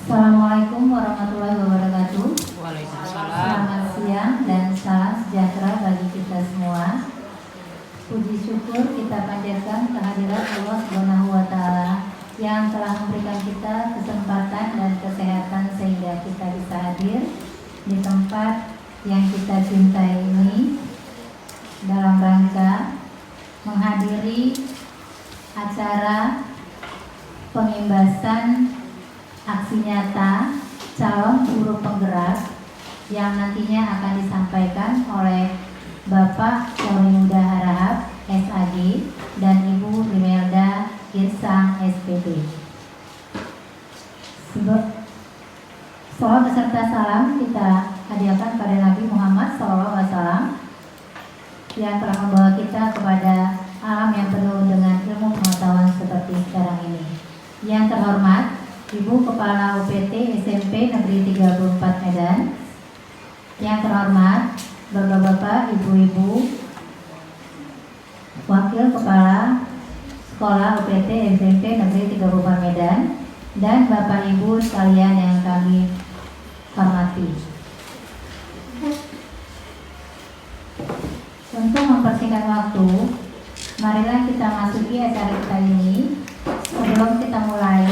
Assalamualaikum warahmatullahi wabarakatuh. Waalaikumsalam. Selamat siang dan salam sejahtera bagi kita semua. Puji syukur kita panjatkan kehadirat Allah Subhanahu wa Ta'ala yang telah memberikan kita kesempatan dan kesehatan sehingga kita bisa hadir di tempat yang kita cintai ini dalam rangka menghadiri acara pengimbasan aksi nyata calon guru penggerak yang nantinya akan disampaikan oleh Bapak Sori Muda Harahap SAG dan Ibu Rimelda Girsang SPP. Salawat beserta salam kita hadiahkan pada Nabi Muhammad SAW yang telah membawa kita kepada alam yang penuh dengan ilmu pengetahuan seperti sekarang ini. Yang terhormat Ibu Kepala UPT SMP Negeri 34 Medan, yang terhormat Bapak-bapak, Ibu-ibu, Wakil Kepala Sekolah UPT SMP Negeri 34 Medan, dan Bapak Ibu sekalian yang kami hormati. Untuk mempersingkat waktu, marilah kita masuki acara kita ini. Sebelum kita mulai,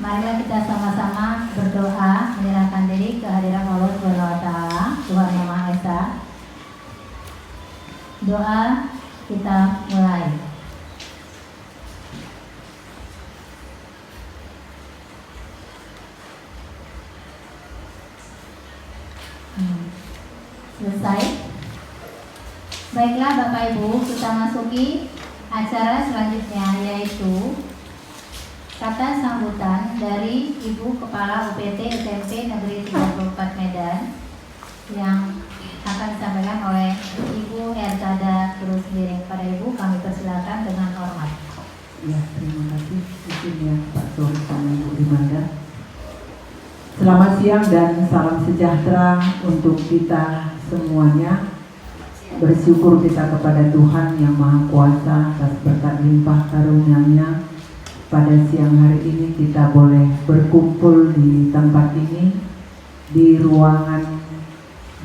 marilah kita sama-sama berdoa menyerahkan diri ke hadirat Allah Subhanahu wa Ta'ala, Tuhan Yang Maha Esa. Doa kita mulai. Selesai. Baiklah Bapak Ibu, kita masuki acara selanjutnya, yaitu kata sambutan dari Ibu Kepala UPT SMP Negeri 34 Medan yang akan disampaikan oleh Ibu Ertada Terus Giring. Pada Ibu kami persilakan dengan hormat. Ya, terima kasih. Izin ya Pak Sori sama Ibu Rimelda. Selamat siang dan salam sejahtera untuk kita semuanya. Bersyukur kita kepada Tuhan Yang Maha Kuasa atas berkat limpah karunia-Nya. Pada siang hari ini kita boleh berkumpul di tempat ini, di ruangan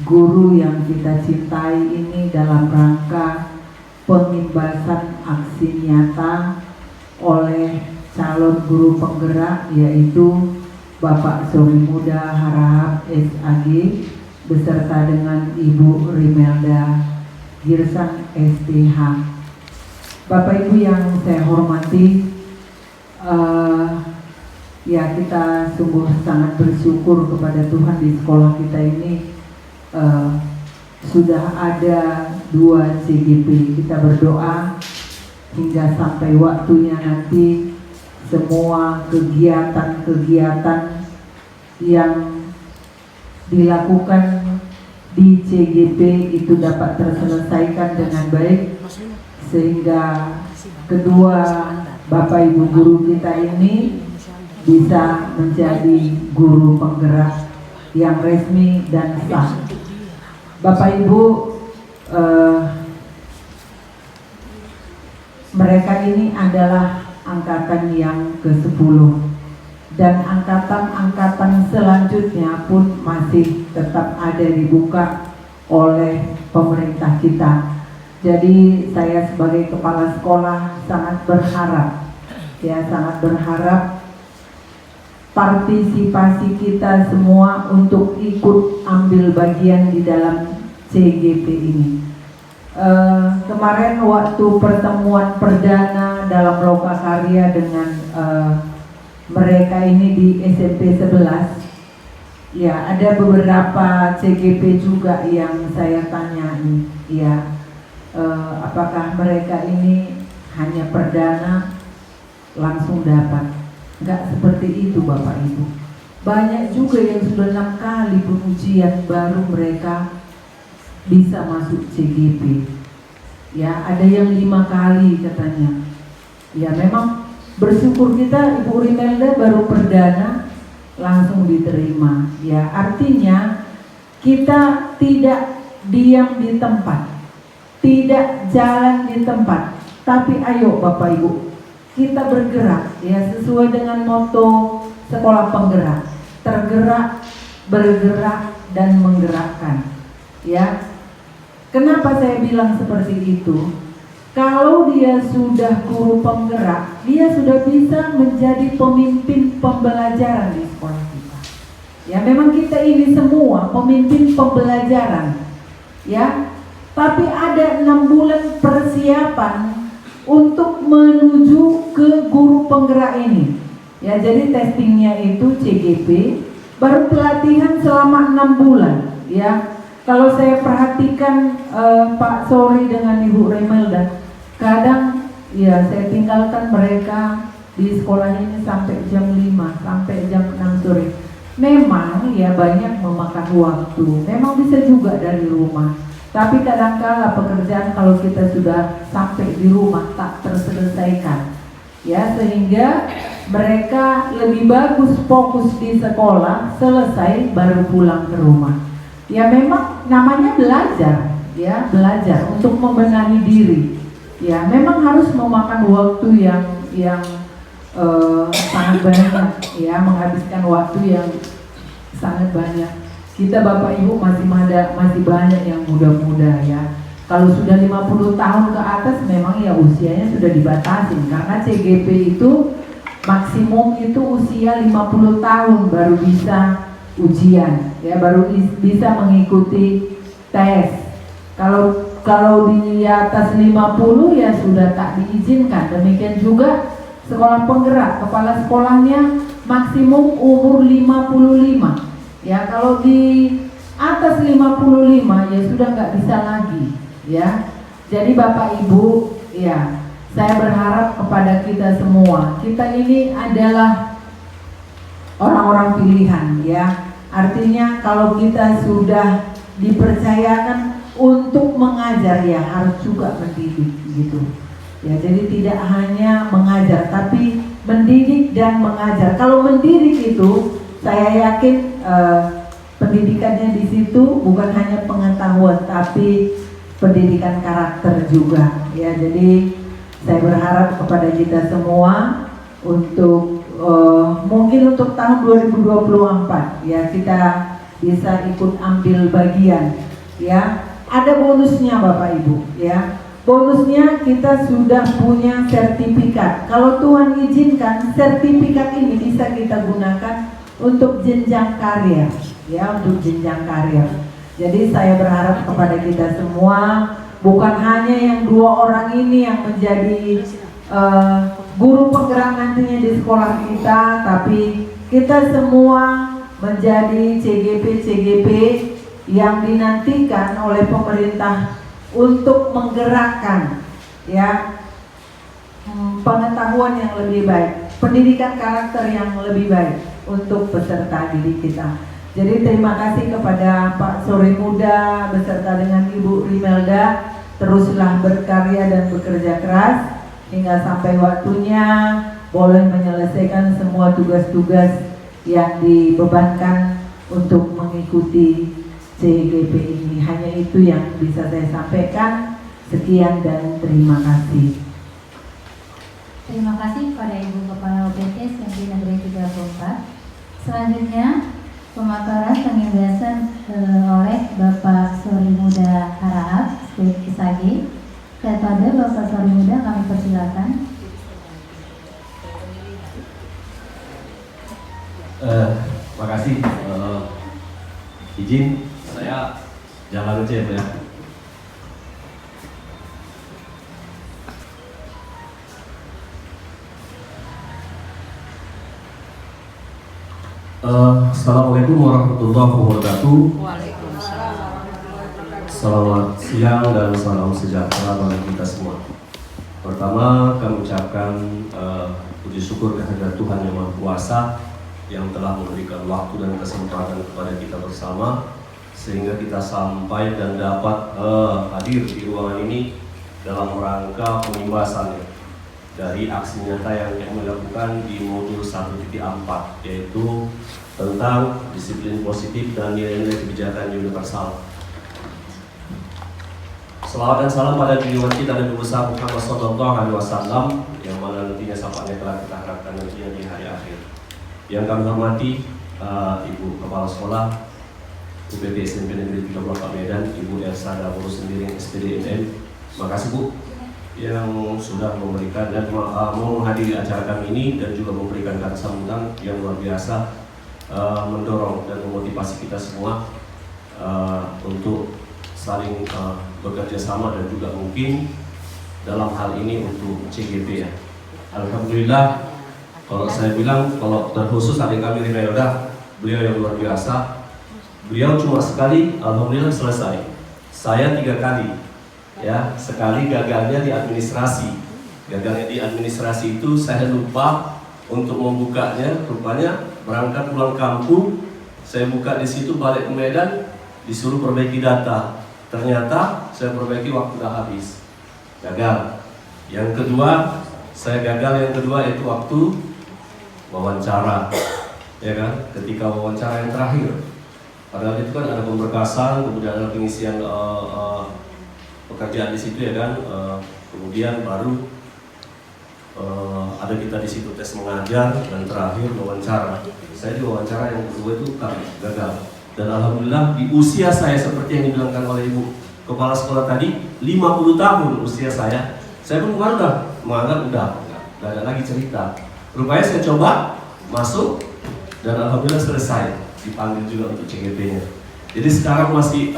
guru yang kita cintai ini dalam rangka pengimbasan aksi nyata oleh calon guru penggerak, yaitu Bapak Sori Muda Harahap SAG beserta dengan Ibu Rimelda Girsang SPH. Bapak Ibu yang saya hormati, ya kita sungguh sangat bersyukur kepada Tuhan di sekolah kita ini sudah ada 2 CGP. Kita berdoa hingga sampai waktunya nanti semua kegiatan-kegiatan yang dilakukan di CGP itu dapat terselesaikan dengan baik, sehingga kedua Bapak Ibu guru kita ini bisa menjadi guru penggerak yang resmi dan sah. Bapak Ibu, mereka ini adalah angkatan yang ke-10 dan angkatan-angkatan selanjutnya pun masih tetap ada dibuka oleh pemerintah kita. Jadi saya sebagai kepala sekolah sangat berharap partisipasi kita semua untuk ikut ambil bagian di dalam CGP ini. Kemarin waktu pertemuan perdana dalam lokakarya dengan mereka ini di SMP 11, ya ada beberapa CGP juga yang saya tanyai, ya apakah mereka ini hanya perdana langsung dapat? Enggak seperti itu Bapak Ibu. Banyak juga yang sudah 6 kali pengujian baru mereka bisa masuk CGP. Ya, ada yang 5 kali katanya. Ya, memang bersyukur kita Ibu Rimelda baru perdana langsung diterima. Ya, artinya kita tidak diam di tempat, tidak jalan di tempat, tapi ayo Bapak Ibu, kita bergerak ya sesuai dengan moto sekolah penggerak. tergerak, bergerak, dan menggerakkan. Ya, kenapa saya bilang seperti itu? Kalau dia sudah guru penggerak, dia sudah bisa menjadi pemimpin pembelajaran di sekolah kita. Ya, memang kita ini semua pemimpin pembelajaran. Ya, tapi ada 6 bulan persiapan untuk menuju ke guru penggerak ini. Ya, jadi testingnya itu CGP, baru pelatihan selama 6 bulan. Ya, kalau saya perhatikan Pak Sori dengan Ibu Remelda, kadang ya saya tinggalkan mereka di sekolah ini sampai jam 5, sampai jam 6 sore. Memang ya banyak memakan waktu, memang bisa juga dari rumah. Tapi kadangkala pekerjaan kalau kita sudah sampai di rumah tak terselesaikan. Ya, sehingga mereka lebih bagus fokus di sekolah, selesai baru pulang ke rumah. Ya memang namanya belajar, ya belajar untuk membenahi diri. Ya memang harus memakan waktu yang sangat banyak, ya menghabiskan waktu yang sangat banyak. Kita Bapak Ibu masih banyak yang muda-muda ya. Kalau sudah 50 tahun ke atas memang ya usianya sudah dibatasi, karena CGP itu maksimum itu usia 50 tahun baru bisa ujian, ya baru bisa mengikuti tes. Kalau di atas 50 ya sudah tak diizinkan. Demikian juga sekolah penggerak, kepala sekolahnya maksimum umur 55. Ya kalau di atas 55 ya sudah nggak bisa lagi. Ya, jadi Bapak Ibu, ya saya berharap kepada kita semua, kita ini adalah orang-orang pilihan, ya. Artinya kalau kita sudah dipercayakan untuk mengajar, ya harus juga mendidik, gitu. Ya, jadi tidak hanya mengajar, tapi mendidik dan mengajar. Kalau mendidik itu, saya yakin pendidikannya di situ bukan hanya pengetahuan, tapi pendidikan karakter juga. Ya, jadi saya berharap kepada kita semua untuk mungkin untuk tahun 2024 ya kita bisa ikut ambil bagian. Ya, ada bonusnya Bapak Ibu. Ya, bonusnya kita sudah punya sertifikat. Kalau Tuhan izinkan, sertifikat ini bisa kita gunakan untuk jenjang karir. Ya, untuk jenjang karir. Jadi saya berharap kepada kita semua, bukan hanya yang 2 orang ini yang menjadi guru penggerak nantinya di sekolah kita, tapi kita semua menjadi CGP yang dinantikan oleh pemerintah untuk menggerakkan ya pengetahuan yang lebih baik, pendidikan karakter yang lebih baik untuk peserta didik kita. Jadi terima kasih kepada Pak Sori Muda beserta dengan Ibu Rimelda, teruslah berkarya dan bekerja keras hingga sampai waktunya boleh menyelesaikan semua tugas-tugas yang dibebankan untuk mengikuti CGP ini. Hanya itu yang bisa saya sampaikan. Sekian dan terima kasih. Terima kasih kepada Ibu Kepala OPT Senpi Negeri 34. Selanjutnya pemaparan penjelasan oleh Bapak Sori Muda Harahap SAG. Kepada Bapak Sori Muda kami persilakan. Makasih. Izin saya jalan aja ya. Assalamualaikum warahmatullahi wabarakatuh. Selamat siang dan salam sejahtera bagi kita semua. Pertama kami ucapkan puji syukur kehadirat Tuhan Yang Maha Kuasa yang telah memberikan waktu dan kesempatan kepada kita bersama sehingga kita sampai dan dapat hadir di ruangan ini dalam rangka pengimbasannya dari aksi nyata yang kami lakukan di modul 1.4, yaitu tentang disiplin positif dan nilai-nilai kebijakan universal. Selawat dan salam pada junjungan kita Nabi besar Muhammad SAW, yang mana nantinya syafaatnya telah kita harapkan nantinya di hari akhir. Yang kami hormati Ibu Kepala Sekolah UPT SMP Negeri 34 Medan, Ibu Elsa Dapur Sendiri SPDNM. Makasih Bu yang sudah memberikan dan mau menghadiri acara kami ini dan juga memberikan kata sambutan yang luar biasa, mendorong dan memotivasi kita semua untuk saling bekerja sama dan juga mungkin dalam hal ini untuk CGP ya. Alhamdulillah, kalau saya bilang, kalau terkhusus adik kami Rina Yoda, beliau yang luar biasa. Beliau cuma sekali, alhamdulillah selesai. Saya 3 kali, ya. Sekali gagalnya di administrasi. Gagalnya di administrasi itu saya lupa untuk membukanya. Rupanya berangkat pulang kampung, saya buka di situ, balik ke Medan, disuruh perbaiki data. Ternyata saya perbaiki waktu udah habis. Gagal. Yang kedua, saya gagal yang kedua itu waktu wawancara, ya kan? Ketika wawancara yang terakhir, padahal itu kan ada pemberkasan, kemudian ada pengisian pekerjaan di situ, ya kan? Kemudian baru ada kita di situ tes mengajar dan terakhir wawancara. Saya di wawancara yang kedua itu gagal. Dan alhamdulillah di usia saya seperti yang dibilangkan oleh Ibu Kepala Sekolah tadi, 50 tahun usia saya pun kemarin udah menganggap udah gak ada lagi cerita. Rupanya saya coba masuk dan alhamdulillah selesai, dipanggil juga untuk CGP-nya. Jadi sekarang masih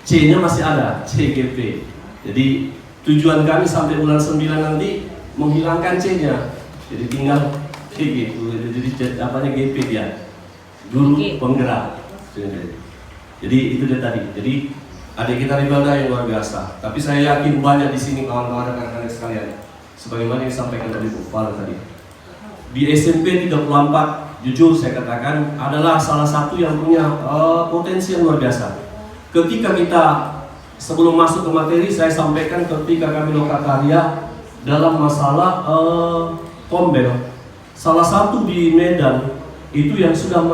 C-nya masih ada, CGP. Jadi tujuan kami sampai bulan 9 nanti menghilangkan C-nya. Jadi tinggal G gitu. Jadi apanya GP dia, guru penggerak. Jadi itu dia tadi. Jadi adik kita Rivalda yang luar biasa. Tapi saya yakin banyak di sini kawan-kawan dan rekan-rekan sekalian. Sebagaimana yang disampaikan oleh Bu Kepala tadi. Di SMP 34, jujur saya katakan adalah salah satu yang punya potensi yang luar biasa. Ketika kita sebelum masuk ke materi, saya sampaikan ketika kami lokakarya dalam masalah Pombel, salah satu di Medan itu yang sudah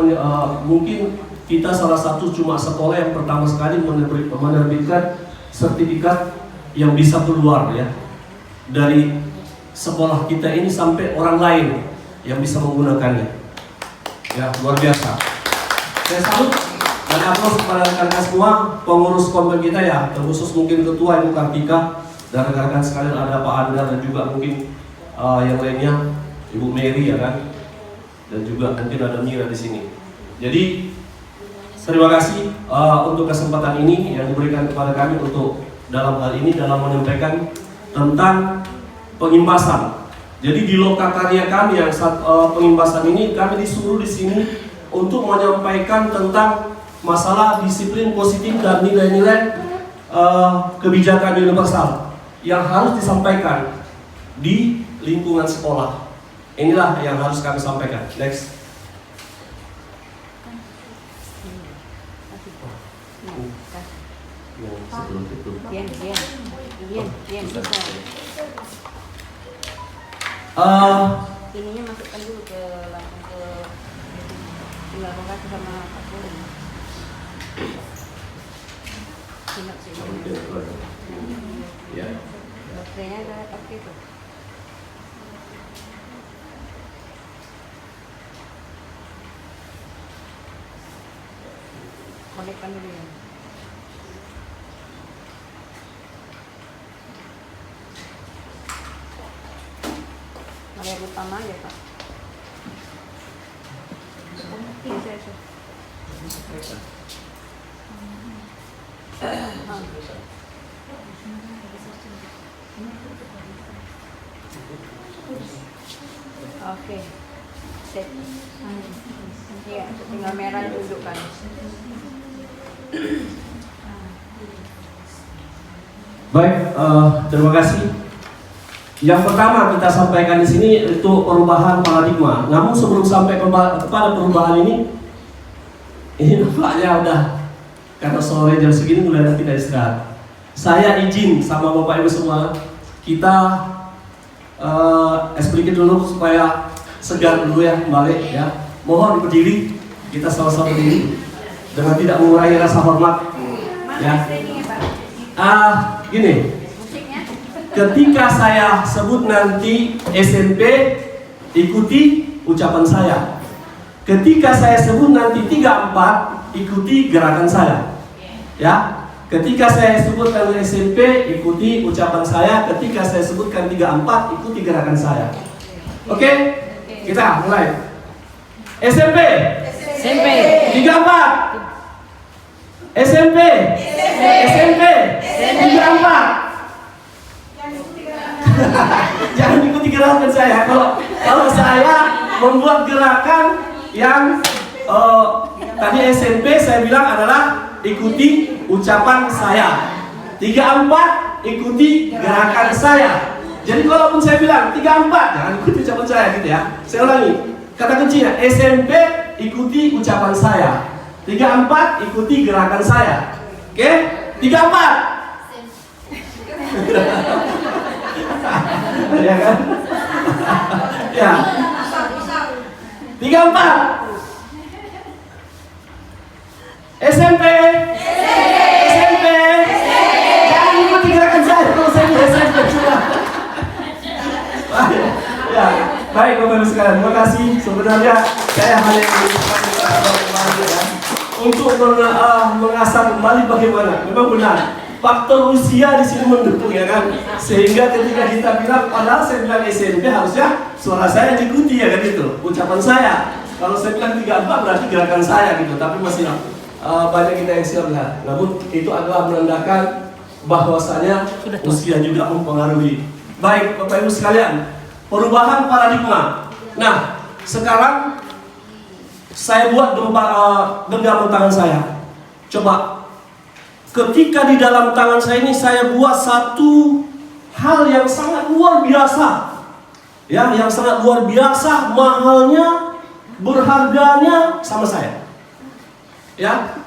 mungkin kita salah satu cuma sekolah yang pertama sekali menerbitkan sertifikat yang bisa keluar ya dari sekolah kita ini sampai orang lain yang bisa menggunakannya. Ya, luar biasa. Saya salut dan aplaus kepada rekan-rekan semua pengurus Pombel kita ya, terkhusus mungkin ketua Ibu Kartika dan rekan-rekan sekalian, ada Pak Andar dan juga mungkin yang lainnya, Ibu Mary ya kan, dan juga mungkin ada Mira di sini. Jadi terima kasih untuk kesempatan ini yang diberikan kepada kami untuk dalam hal ini dalam menyampaikan tentang pengimbasan. Jadi di lokakarya kami yang pengimbasan ini kami disuruh di sini untuk menyampaikan tentang masalah disiplin positif dan nilai-nilai kebijakan universal yang harus disampaikan di lingkungan sekolah. Inilah yang harus kami sampaikan. Next. Ininya masukkan dulu ke langsung ke tinggal kasih sama Pak Puri. Ya. Baterainya ada pakai itu. Konekkan dulu ya. Layar utama aja Pak. Bisa. Oke. Set. Iya, tinggal merah dudukkan. Baik, terima kasih. Yang pertama kita sampaikan di sini itu perubahan paradigma. Namun sebelum sampai kepada perubahan ini nampaknya udah karena sore jam segini mulai tidak istirahat. Saya izin sama Bapak Ibu semua, kita explain dulu supaya segar dulu ya kembali ya. Mohon berdiri, kita sama-sama berdiri dengan tidak mengurangi rasa hormat. Ya. Gini. Ketika saya sebut nanti SMP, ikuti ucapan saya. Ketika saya sebut nanti 3-4, ikuti gerakan saya. Ya. Ketika saya sebutkan SMP, ikuti ucapan saya. Ketika saya sebutkan 3-4, ikuti gerakan saya. Oke? Kita mulai. SMP. SMP. 3-4. SMP. SMP. 3-4. Jangan ikuti gerakan saya. Kalau saya membuat gerakan yang tadi SMP saya bilang adalah ikuti ucapan saya. 3-4 ikuti gerakan saya. Jadi kalaupun saya bilang 3-4 jangan ikuti ucapan saya gitu ya. Saya ulangi. Kata kuncinya SMP ikuti ucapan saya. 3-4 ikuti gerakan saya. Oke? 3-4. Ya kan? Ya. 3-4. SMP. SMP. Jangan ikuti gerakan saya kalau saya di SMP cuma. Ya, baik Bapak Ibu sekalian, terima kasih. Sebenarnya saya hanya untuk mengasah kembali bagaimana. Memang benar. Faktor usia di sini mendukung ya kan, sehingga ketika kita bilang, padahal saya bilang SMP harusnya suara saya diikuti ya kan itu, ucapan saya. Kalau saya bilang 3-4 berarti gerakan saya gitu, tapi masih banyak kita yang siap lah. Namun itu adalah menandakan bahwasanya usia juga mempengaruhi. Baik Bapak Ibu sekalian, perubahan paradigma. Nah, sekarang saya buat genggaman tangan saya. Coba. Ketika di dalam tangan saya ini saya buat satu hal yang sangat luar biasa. Ya, yang sangat luar biasa, mahalnya, berharganya sama saya. Ya.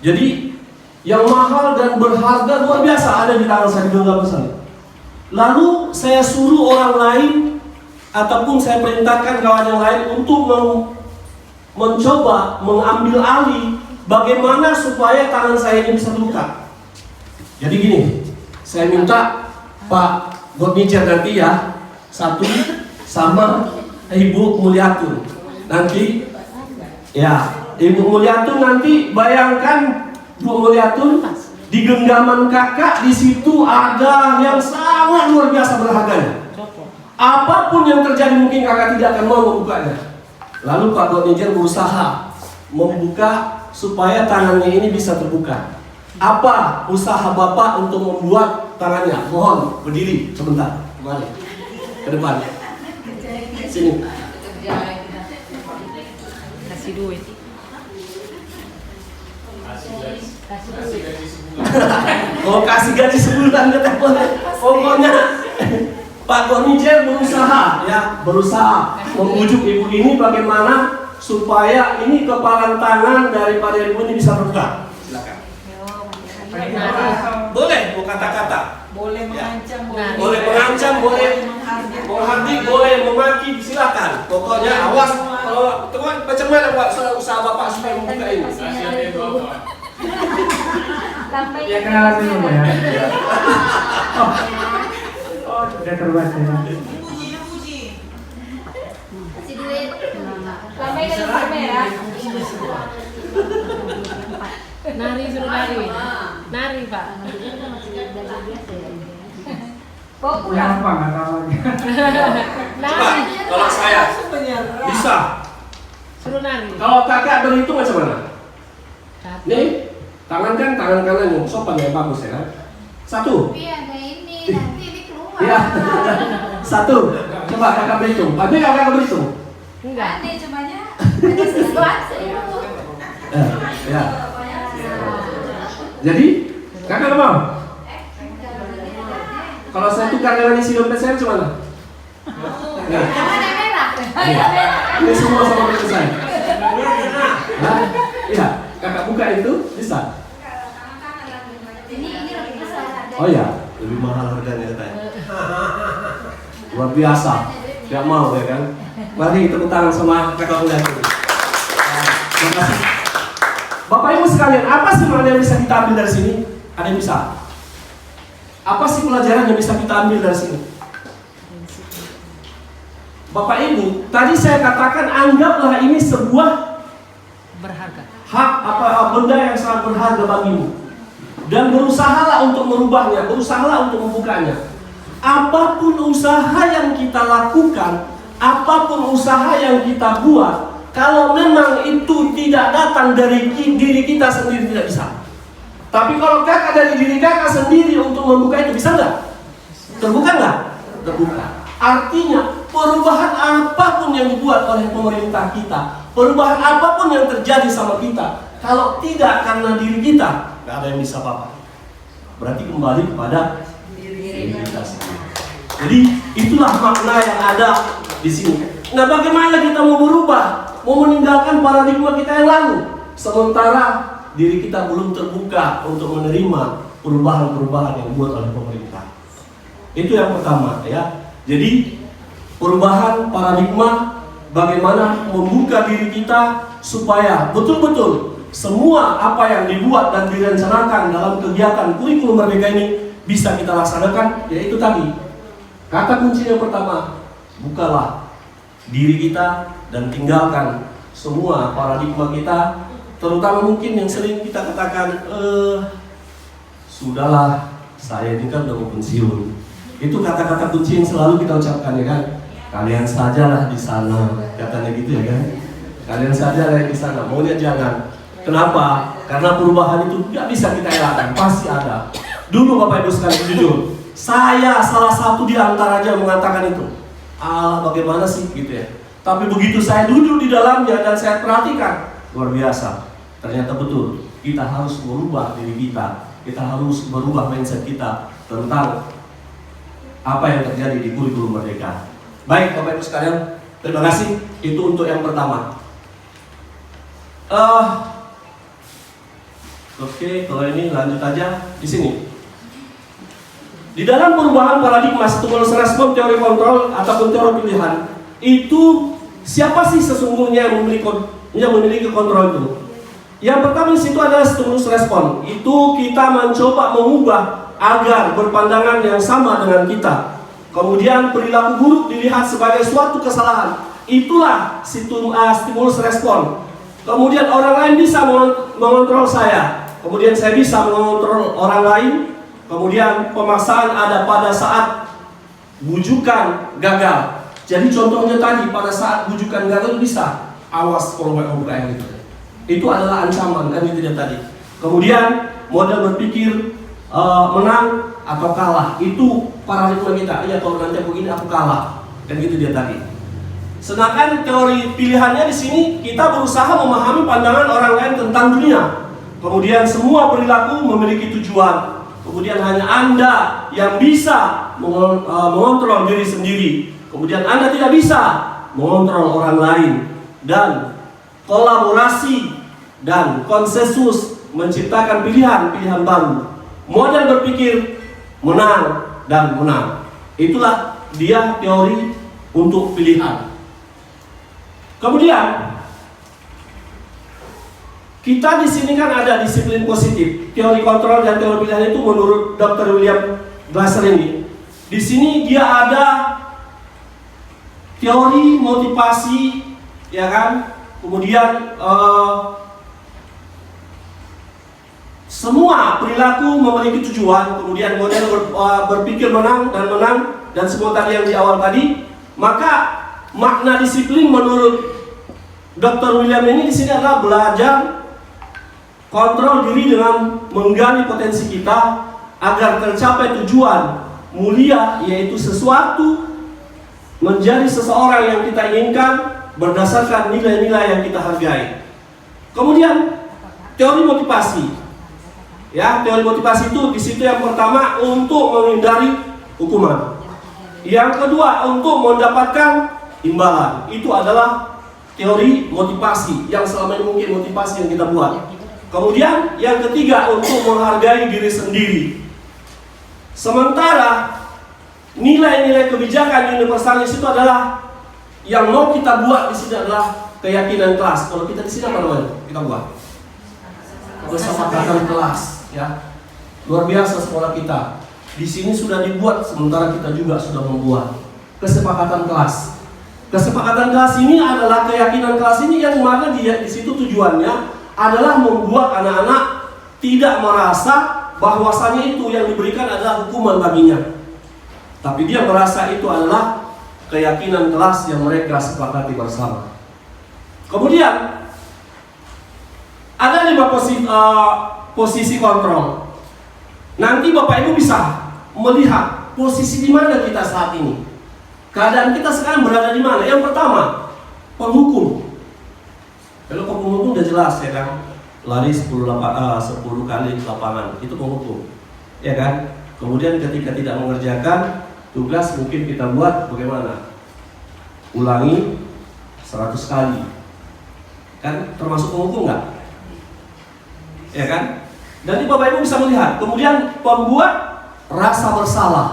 Jadi yang mahal dan berharga luar biasa ada di tangan saya di genggaman saya. Lalu saya suruh orang lain ataupun saya perintahkan kawan yang lain untuk mencoba mengambil alih bagaimana supaya tangan saya ini bisa terbuka. Jadi gini, saya minta Pak Godnijer nanti ya, satu sama Ibu Mulyatun. Nanti ya, Ibu Mulyatun nanti bayangkan Bu Mulyatun di genggaman kakak di situ ada yang sangat luar biasa berharganya. Apapun yang terjadi mungkin kakak tidak akan mau membukanya. Lalu Pak Godnijer berusaha membuka supaya tangannya ini bisa terbuka. Apa usaha Bapak untuk membuat tangannya? Mohon berdiri sebentar. Kembali ke depan. Sini. Kasih duit. Oh, kasih gaji sebulan kata pokoknya Pak Godnijer berusaha membujuk ibu ini bagaimana supaya ini kepalan tangan daripada ibu ini bisa terbuka. Silakan. Boleh mau kata-kata. Boleh mengancam, Boleh mengancam, boleh menghardik, boleh memaki, silakan. Pokoknya awas kalau teman macam mana buat usaha Bapak supaya membuka ini. Ya kenalan dulu ya. Oh, sudah terbaca. Nari suruh nari. Nari Pak. Yang apa nggak tahu aja. Coba, kalau saya bisa. Suruh nari. Kalau kakak berhitung macam mana? Nih, tangan kanan yang sopan ya bagus ya kan? 1. Iya, kayak ini nanti ini keluar. Iya. 1. Coba kakak berhitung. Ada kakak berhitung? Enggak. Aneh cumanya ada sesuatu. Ya. Jadi, kakak mau? Kalau saya tukar dengan isi dompet saya macam mana? Nah, Yang mana merah? ini semua sama dompet saya. Nah, iya, kakak buka itu bisa. Ini lebih besar. Oh ya, lebih mahal harganya katanya. Luar biasa. Gak mau ya kan? Mari tepuk tangan sama kakak muda itu. Terima kasih. Bapak Ibu sekalian, apa sih yang bisa kita ambil dari sini? Ada yang bisa? Apa sih pelajaran yang bisa kita ambil dari sini? Bapak Ibu, tadi saya katakan anggaplah ini sebuah Berharga. hak benda yang sangat berharga bagimu, dan berusahalah untuk merubahnya, berusahalah untuk membukanya. Apapun usaha yang kita lakukan, apapun usaha yang kita buat, kalau memang itu tidak datang dari diri kita sendiri, tidak bisa. Tapi kalau kakak dari diri kakak sendiri untuk membuka itu, bisa nggak? Terbuka nggak? Terbuka. Artinya perubahan apapun yang dibuat oleh pemerintah kita, perubahan apapun yang terjadi sama kita, kalau tidak karena diri kita, nggak ada yang bisa apa-apa. Berarti kembali kepada diri kita sendiri. Jadi itulah makna yang ada di sini. Nah, bagaimana kita mau berubah, mau meninggalkan paradigma kita yang lalu, sementara diri kita belum terbuka untuk menerima perubahan-perubahan yang dibuat oleh pemerintah. Itu yang pertama, ya. Jadi perubahan paradigma, bagaimana membuka diri kita supaya betul-betul semua apa yang dibuat dan direncanakan dalam kegiatan kurikulum Merdeka ini bisa kita laksanakan, yaitu tadi kata kunci yang pertama, bukalah diri kita dan tinggalkan semua paradigma kita, terutama mungkin yang sering kita katakan, sudahlah, saya ini kan udah mau pensiun. Itu kata-kata kunci yang selalu kita ucapkan, ya kan? Kalian sajalah di sana, katanya gitu, ya kan? Kalian sajalah di sana, maunya jangan. Kenapa? Karena perubahan itu nggak bisa kita elakkan, pasti ada. Dulu Bapak Ibu sekalian, jujur, saya salah satu di antaranya mengatakan itu. Allah, bagaimana sih gitu ya? Tapi begitu saya duduk di dalamnya dan saya perhatikan, luar biasa. Ternyata betul, kita harus merubah diri kita. Kita harus merubah mindset kita tentang apa yang terjadi di kurikulum Merdeka. Baik Bapak Ibu sekalian, terima kasih. Itu untuk yang pertama. Oke, kalau ini lanjut aja di sini. Di dalam perubahan paradigma stimulus respon, teori kontrol ataupun teori pilihan, itu siapa sih sesungguhnya yang memiliki kontrol itu? Yang pertama di situ adalah stimulus respon. Itu kita mencoba mengubah agar berpandangan yang sama dengan kita. Kemudian perilaku buruk dilihat sebagai suatu kesalahan. Itulah stimulus respon. Kemudian orang lain bisa mengontrol saya. Kemudian saya bisa mengontrol orang lain. Kemudian pemaksaan ada pada saat bujukan gagal. Jadi contohnya tadi pada saat bujukan gagal bisa. Awas kalau kayak gitu. Itu adalah ancaman, kan itu dia tadi. Kemudian model berpikir menang atau kalah, itu paradigma kita. Ya kalau nanti aku gini aku kalah, kan gitu dia tadi. Sedangkan teori pilihannya di sini kita berusaha memahami pandangan orang lain tentang dunia. Kemudian semua perilaku memiliki tujuan. Kemudian hanya Anda yang bisa mengontrol diri sendiri. Kemudian Anda tidak bisa mengontrol orang lain. Dan kolaborasi dan konsensus menciptakan pilihan-pilihan baru. Model berpikir menang dan menang. Itulah dia teori untuk pilihan. Kemudian kita di sini kan ada disiplin positif, teori kontrol dan teori pilihan itu menurut Dr. William Glasser ini. Di sini dia ada teori motivasi, ya kan? Kemudian semua perilaku memiliki tujuan, kemudian model berpikir menang dan semua tadi yang di awal tadi. Maka makna disiplin menurut Dr. William ini di sini adalah belajar kontrol diri dengan menggali potensi kita agar tercapai tujuan mulia, yaitu sesuatu menjadi seseorang yang kita inginkan berdasarkan nilai-nilai yang kita hargai. Kemudian teori motivasi. Ya, teori motivasi itu di situ yang pertama untuk menghindari hukuman. Yang kedua untuk mendapatkan imbalan. Itu adalah teori motivasi yang selama ini mungkin motivasi yang kita buat. Kemudian yang ketiga untuk menghargai diri sendiri. Sementara nilai-nilai kebijakan universalis itu adalah yang mau kita buat di sini adalah keyakinan kelas. Kalau kita di sini apa namanya? Kita buat kesepakatan kelas, ya. Luar biasa sekolah kita. Di sini sudah dibuat, sementara kita juga sudah membuat kesepakatan kelas. Kesepakatan kelas ini adalah keyakinan kelas ini yang mana di situ tujuannya adalah membuat anak-anak tidak merasa bahwasanya itu yang diberikan adalah hukuman baginya. Tapi dia merasa itu adalah keyakinan kelas yang mereka sepakati bersama. Kemudian ada 5 posisi kontrol. Nanti Bapak Ibu bisa melihat posisi di mana kita saat ini. Keadaan kita sekarang berada di mana? Yang pertama, penghukum. Kalau penghukum udah jelas ya kan, lari 10 kali di lapangan, itu penghukum, ya kan? Kemudian ketika tidak mengerjakan tugas, mungkin kita buat bagaimana? Ulangi 100 kali, kan? Termasuk penghukum nggak? Ya kan? Dan Bapak Ibu bisa melihat. Kemudian pembuat rasa bersalah.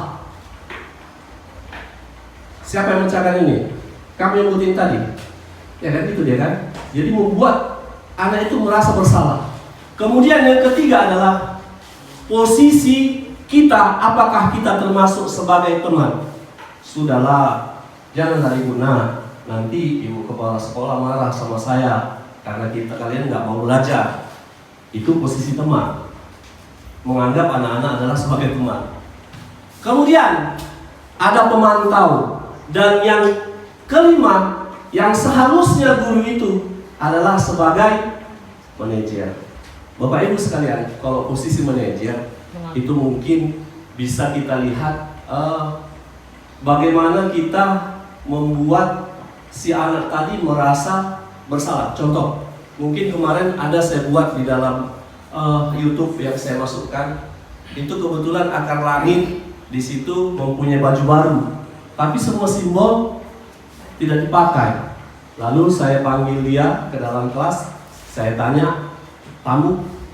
Siapa yang mencapai ini? Kami yang nyebutin tadi. Ya kan, itu dia kan. Jadi membuat anak itu merasa bersalah. Kemudian yang ketiga adalah posisi kita, apakah kita termasuk sebagai teman? Sudahlah, jangan hari guna. Nanti ibu kepala sekolah marah sama saya karena kalian nggak mau belajar. Itu posisi teman. Menganggap anak-anak adalah sebagai teman. Kemudian ada pemantau. Dan yang kelima, yang seharusnya guru itu adalah sebagai manajer. Bapak Ibu sekalian, kalau posisi manajer itu mungkin bisa kita lihat bagaimana kita membuat si anak tadi merasa bersalah. Contoh, mungkin kemarin ada saya buat di dalam YouTube yang saya masukkan. Itu kebetulan akar langit di situ mempunyai baju baru. Tapi semua simbol tidak dipakai. Lalu saya panggil dia ke dalam kelas. Saya tanya,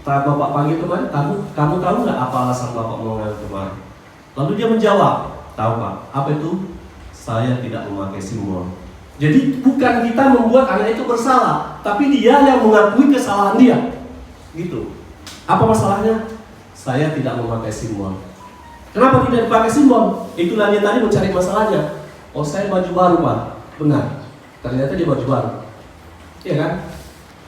Bapak panggil kemarin, kamu tahu nggak apa alasan Bapak mengambil kemarin? Lalu dia menjawab, tahu Pak. Apa itu? Saya tidak memakai simbol. Jadi bukan kita membuat anak itu bersalah, tapi dia yang mengakui kesalahan dia. Gitu. Apa masalahnya? Saya tidak memakai simbol. Kenapa tidak dipakai simbol? Itulah dia tadi mencari masalahnya. Oh, saya baju baru Pak. Benar. Ternyata dia baju baru. Iya kan?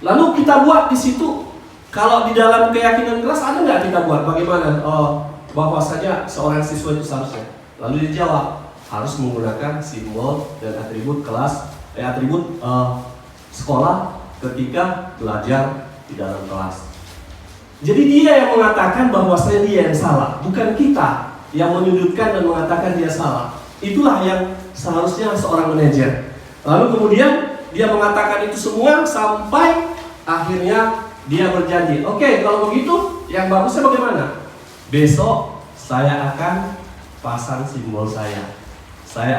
Lalu kita buat di situ. Kalau di dalam keyakinan kelas ada nggak kita buat bagaimana? Bahwasanya seorang siswa itu seharusnya. Lalu dia jawab harus menggunakan simbol dan atribut kelas, atribut sekolah ketika belajar di dalam kelas. Jadi dia yang mengatakan bahwasanya dia yang salah, bukan kita yang menyudutkan dan mengatakan dia salah. Itulah yang seharusnya seorang manajer. Lalu kemudian dia mengatakan itu semua sampai akhirnya dia berjanji, oke, kalau begitu yang bagusnya bagaimana? Besok saya akan pasang simbol saya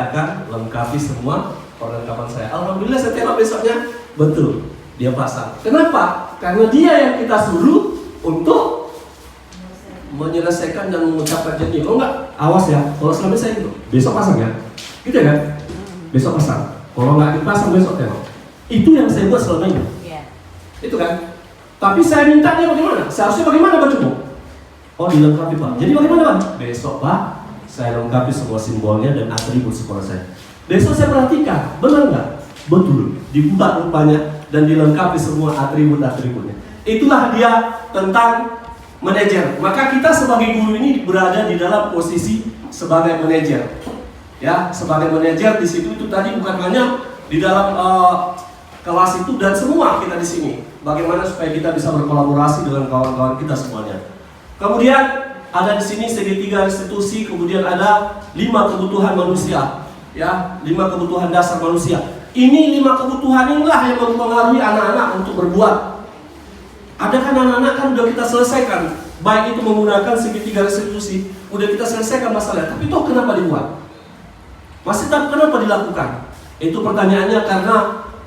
akan lengkapi semua perlengkapan saya. Alhamdulillah setiap besoknya betul dia pasang. Kenapa? Karena dia yang kita suruh untuk menyelesaikan dan mengucapkan janji. Kalau enggak, awas ya. Kalau selama saya gitu, besok pasang ya. Gitu ya kan? Besok pasang. Kalau enggak dipasang besok ya. Itu yang saya buat selama ini. Itu kan? Tapi saya minta dia bagaimana? Seharusnya bagaimana bajumu? Oh, dilengkapi Pak. Jadi bagaimana Pak? Besok Pak, saya lengkapi semua simbolnya dan atribut sekolah saya. Besok saya perhatikan, benar nggak? Betul. Dibuat rupanya dan dilengkapi semua atribut-atributnya. Itulah dia tentang manajer. Maka kita sebagai guru ini berada di dalam posisi sebagai manajer. Ya, sebagai manajer di situ itu tadi bukan hanya di dalam kelas itu dan semua kita di sini. Bagaimana supaya kita bisa berkolaborasi dengan kawan-kawan kita semuanya. Kemudian ada di sini segitiga institusi, kemudian ada 5 kebutuhan manusia. Ya, 5 kebutuhan dasar manusia. Ini 5 kebutuhan inilah yang mempengaruhi anak-anak untuk berbuat. Ada kan anak-anak kan udah kita selesaikan, baik itu menggunakan segitiga institusi, udah kita selesaikan masalah. Tapi toh kenapa dibuat? Masih tak kenapa dilakukan? Itu pertanyaannya karena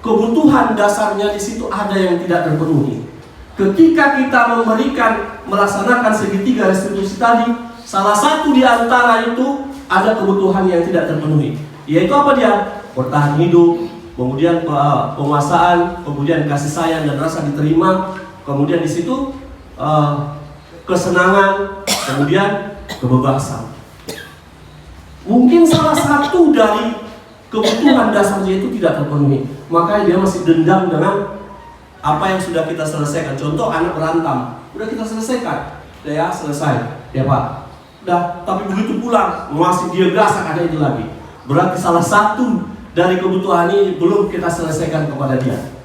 kebutuhan dasarnya di situ ada yang tidak terpenuhi. Ketika kita melaksanakan segitiga restitusi tadi, salah satu di antara itu ada kebutuhan yang tidak terpenuhi. Yaitu apa dia? Bertahan hidup, kemudian penguasaan, kemudian kasih sayang dan rasa diterima, kemudian di situ kesenangan, kemudian kebebasan. Mungkin salah satu dari kebutuhan dasarnya itu tidak terpenuhi, makanya dia masih dendam dengan apa yang sudah kita selesaikan. Contoh anak berantem, udah kita selesaikan, udah ya selesai, ya Pak. Udah, tapi begitu pulang masih dia gasak ada itu lagi. Berarti salah satu dari kebutuhan ini belum kita selesaikan kepada dia.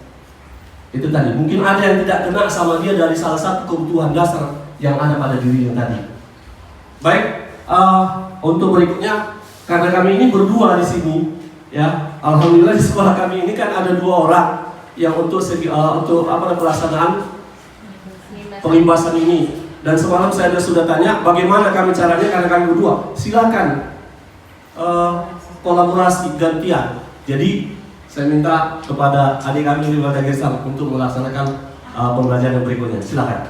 Itu tadi, mungkin ada yang tidak kena sama dia dari salah satu kebutuhan dasar yang ada pada diri yang tadi. Baik, untuk berikutnya, karena kami ini berdua di sini, ya, alhamdulillah di sekolah kami ini kan ada 2 orang yang untuk pelaksanaan pengibasan ini. Dan semalam saya sudah tanya bagaimana kami caranya karena kami berdua. Silakan kolaborasi gantian. Jadi saya minta kepada adik kami di Kota Gesang untuk melaksanakan pembelajaran berikutnya. Silakan.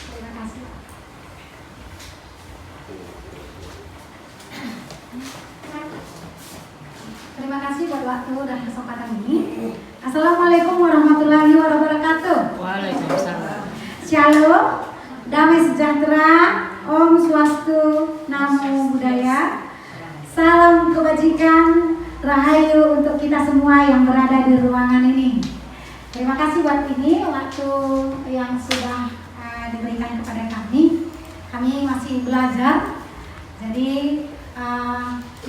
Terima kasih. Terima kasih buat waktu dan kesempatan ini. Assalamualaikum warahmatullahi wabarakatuh. Waalaikumsalam. Shalom, damai sejahtera, Om Swastu, Namo Buddhaya. Salam kebajikan, rahayu untuk kita semua yang berada di ruangan ini. Terima kasih buat ini waktu yang sudah diberikan kepada kami. Kami masih belajar, jadi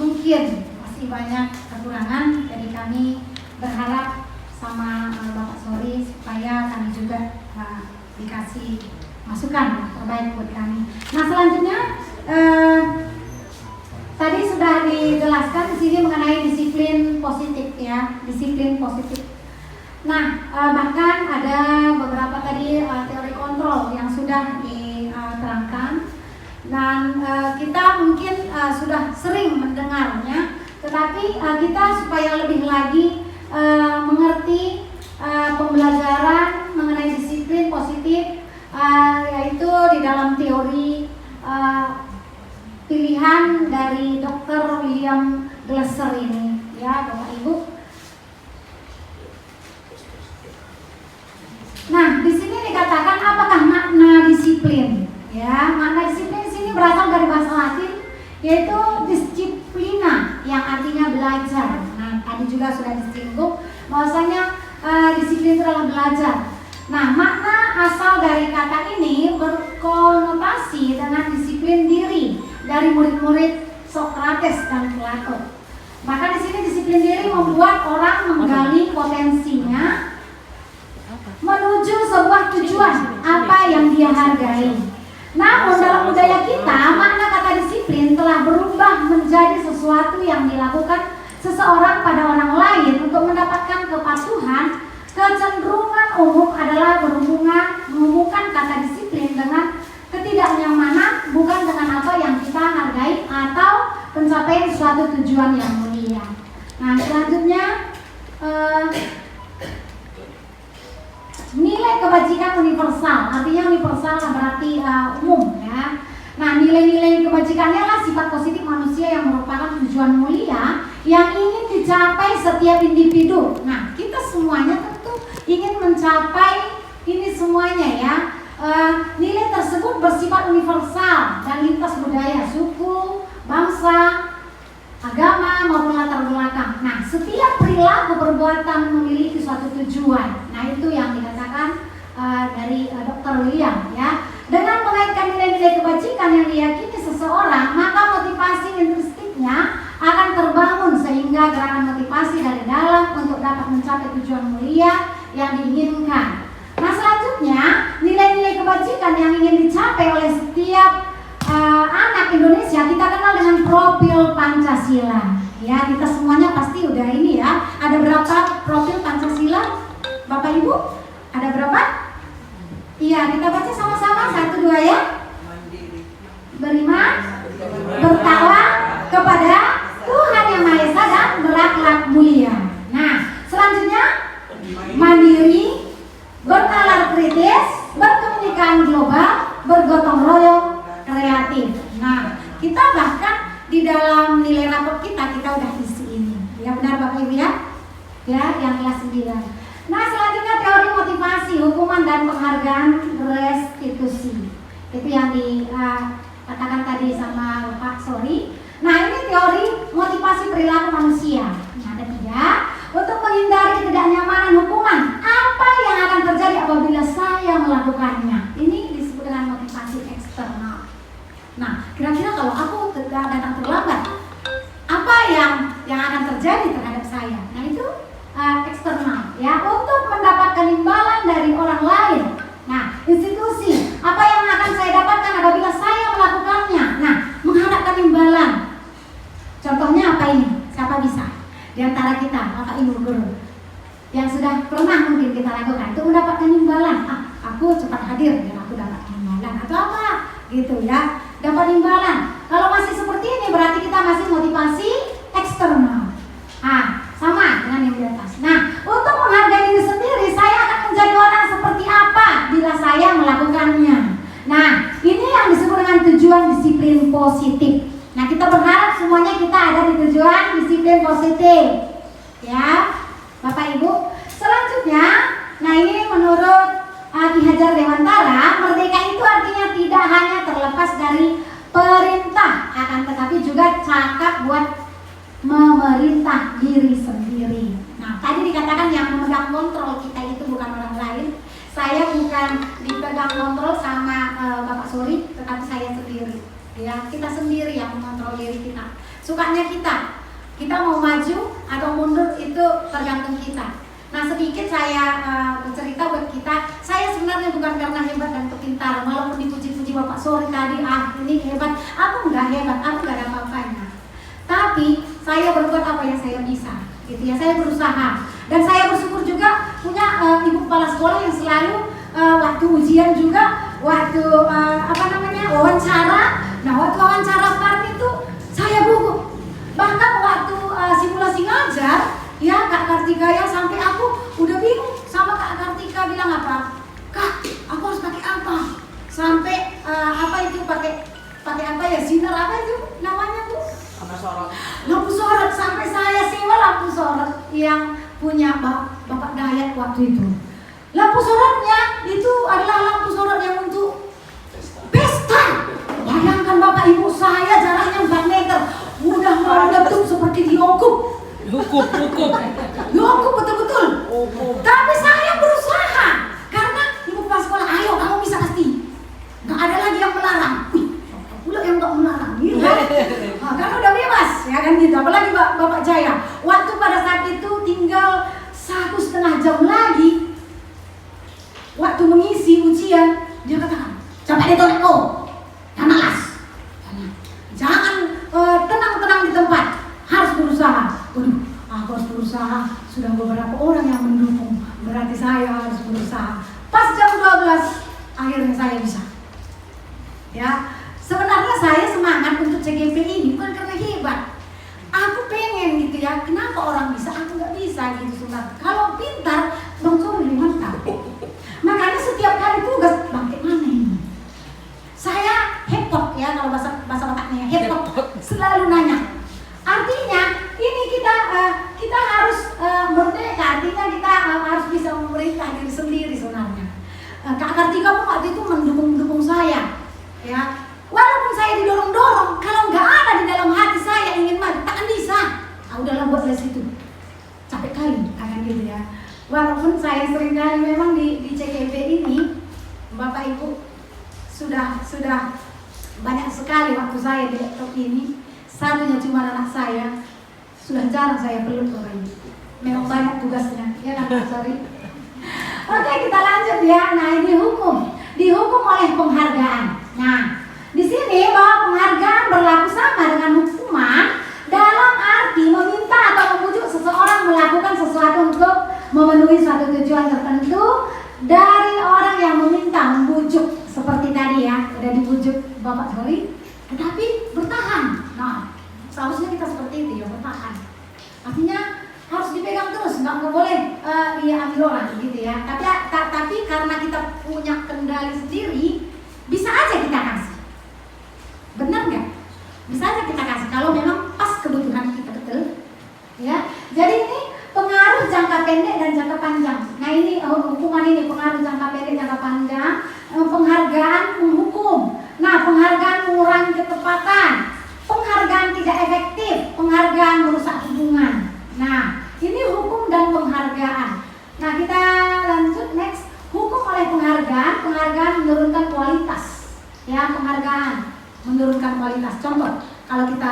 mungkin masih banyak kekurangan. Jadi kami berharap sama Bapak Sori supaya kami juga dikasih masukan terbaik buat kami. Nah selanjutnya tadi sudah dijelaskan di sini mengenai disiplin positif ya, disiplin positif. Nah bahkan ada beberapa tadi teori kontrol yang sudah diterangkan dan kita mungkin sudah sering mendengarnya, tetapi kita supaya lebih lagi mengerti pembelajaran mengenai disiplin positif, yaitu di dalam teori pilihan dari Dr. William Glasser ini, ya Bapak Ibu. Nah, di sini dikatakan apakah makna disiplin? Ya, makna disiplin di sini berasal dari bahasa Latin, yaitu disciplina, yang artinya belajar. Nah, tadi juga sudah disinggung bahwasanya disiplin itu adalah belajar. Nah, makna asal dari kata ini berkonotasi dengan disiplin diri dari murid-murid Socrates dan Plato. Maka di sini disiplin diri membuat orang menggali potensinya menuju sebuah tujuan apa yang dia hargai. Namun dalam budaya kita, makna kata disiplin telah berubah menjadi sesuatu yang dilakukan seseorang pada orang lain untuk mendapatkan kepatuhan. Kecenderungan umum adalah menghubungkan kata disiplin dengan ketidaknyamanan, bukan dengan apa yang kita hargai atau pencapaian suatu tujuan yang mulia. Nah, selanjutnya nilai kebajikan universal, artinya universal berarti umum ya. Nah, nilai-nilai kebajikannya adalah sifat positif manusia yang merupakan tujuan mulia yang ingin dicapai setiap individu. Nah, kita semuanya tentu ingin mencapai ini semuanya ya. Nilai tersebut bersifat universal dan lintas budaya, suku, bangsa, agama maupun latar belakang. Nah, setiap perilaku perbuatan memiliki suatu tujuan. Nah, itu yang dikatakan dari Dr. William ya. Dengan mengaitkan nilai-nilai kebajikan yang diyakini seseorang, maka motivasi intrinstiknya akan terbangun sehingga gerakan motivasi dari dalam untuk dapat mencapai tujuan mulia yang diinginkan. Nah, selanjutnya nilai-nilai kebajikan yang ingin dicapai oleh setiap anak Indonesia kita kenal dengan profil Pancasila. Ya, kita semuanya pasti udah ini ya. Ada berapa profil Pancasila, Bapak Ibu? Ada berapa? Iya, kita baca sama-sama 1, 2 ya. Beriman, bertakwa kepada Tuhan Yang Maha Esa dan berakhlak mulia. Nah, selanjutnya mandiri, bernalar kritis, berkomunikasi global, bergotong royong, kreatif. Nah, kita bahkan di dalam nilai rapor kita udah isi ini. Ya benar Bapak Ibu ya? Ya, yang kelas 9. Nah, selanjutnya teori motivasi, hukuman dan penghargaan restitusi. Itu yang dikatakan tadi sama Pak Sori. Nah, ini teori motivasi perilaku di antara kita, Bapak Ibu guru, yang sudah pernah mungkin kita lakukan itu mendapatkan imbalan. Aku cepat hadir dan aku dapat imbalan atau apa gitu ya, dapat imbalan. Kalau masih seperti ini berarti kita masih motivasi eksternal. Sama dengan yang di atas. Nah, untuk menghargai diri sendiri, saya akan menjadi orang seperti apa bila saya melakukannya. Nah, ini yang disebut dengan tujuan disiplin positif. Nah, kita berharap semuanya kita ada di tujuan disiplin positif. Ya, Bapak Ibu. Selanjutnya, nah ini menurut Ki Hajar Dewantara, merdeka itu artinya tidak hanya terlepas dari perintah, akan tetapi juga cakap buat memerintah diri sendiri. Nah, tadi dikatakan yang memegang kontrol kita itu bukan orang lain. Saya bukan dipegang kontrol sama Bapak Suri, tetapi saya sendiri. Ya, kita sendiri yang mengontrol diri kita. Sukanya kita mau maju atau mundur itu tergantung kita. Nah, sedikit saya bercerita buat kita. Saya sebenarnya bukan karena hebat dan kepintaran, walaupun dipuji-puji Bapak Suri tadi, ini hebat. Aku nggak hebat, aku nggak ada apa-apanya. Tapi saya berbuat apa yang saya bisa, gitu ya. Saya berusaha dan saya bersyukur juga punya ibu kepala sekolah yang selalu waktu ujian juga, waktu wawancara. Nah, waktu wawancara start itu saya gugup. Bahkan waktu simulasi ngajar, ya Kak Kartika ya, sampai aku udah bingung sama Kak Kartika bilang apa? Kak, aku harus pakai apa? Sampai pakai apa ya? Sinar apa itu namanya Bu? Lampu sorot, sampai saya sewa lampu sorot yang punya Bapak Dayat waktu itu. Lampu sorotnya itu adalah lampu sorot yang untuk pesta. Bayangkan Bapak Ibu, saya jaraknya 4 meter, udah meletup seperti dihukum. Dihukum betul-betul. Tapi saya berusaha karena ibu kepala sekolah, ayo kamu bisa pasti. Nggak ada lagi yang melarang. Pula yang nggak melarang, gitu kan? Kan udah bebas, ya kan gitu. Apalagi Bapak Jaya. Waktu pada saat itu tinggal 1,5 jam lagi, waktu mengisi ujian, dia katakan, coba ditolak kau, jangan malas, jangan tenang-tenang di tempat, harus berusaha. Waduh, aku harus berusaha. Sudah beberapa orang yang mendukung, berarti saya harus berusaha. Pas jam 12, akhirnya saya bisa. Ya. Sebenarnya saya semangat untuk CGP ini bukan karena hebat. Aku pengen gitu ya, kenapa orang bisa, aku nggak bisa gitu sebenarnya. Kalau pintar, Bang Suri mantap. Makanya setiap kali tugas, bangkit mana ini? Saya hepot ya, kalau bahasa Bapaknya hepot, selalu nanya. Artinya ini kita harus merdeka, artinya kita harus bisa memerintah diri sendiri sebenarnya. Kak Kartika pun waktu itu mendukung saya, ya. Walaupun saya didorong-dorong, kalau nggak ada di dalam hati saya ingin maju, takkan bisa. Udahlah buat dari situ. Capek kali, akan gitu ya. Walaupun saya sering kali memang di CGP ini, Bapak Ibu sudah banyak sekali waktu saya di laptop ini. Satunya cuma anak saya, sudah jarang saya peluk orang ini. Memang banyak tugasnya, ya kan Pak Sari? Oke, kita lanjut ya. Nah, ini dihukum oleh penghargaan. Nah, di sini bahwa penghargaan berlaku sama dengan hukuman dalam arti meminta atau membujuk seseorang melakukan sesuatu untuk memenuhi suatu tujuan tertentu dari orang yang meminta, membujuk seperti tadi ya, udah dibujuk Bapak Sori, tetapi bertahan. Nah, seharusnya kita seperti itu ya, bertahan. Artinya harus dipegang terus, nggak boleh ambil orang gitu ya. Tapi karena kita punya kendali sendiri, bisa aja kita kasih. Benar nggak? Bisa aja kita kasih kalau memang pas kebutuhan kita, betul? Ya. Jadi ini pengaruh jangka pendek dan jangka panjang. Nah ini hukuman ini pengaruh jangka pendek, jangka panjang. Penghargaan menghukum. Nah, penghargaan mengurangi ketepatan. Penghargaan tidak efektif. Penghargaan merusak hubungan. Nah, ini hukum dan penghargaan. Nah, kita lanjut next. Hukum oleh penghargaan. Penghargaan menurunkan kualitas. Ya, penghargaan menurunkan kualitas. Contoh, kalau kita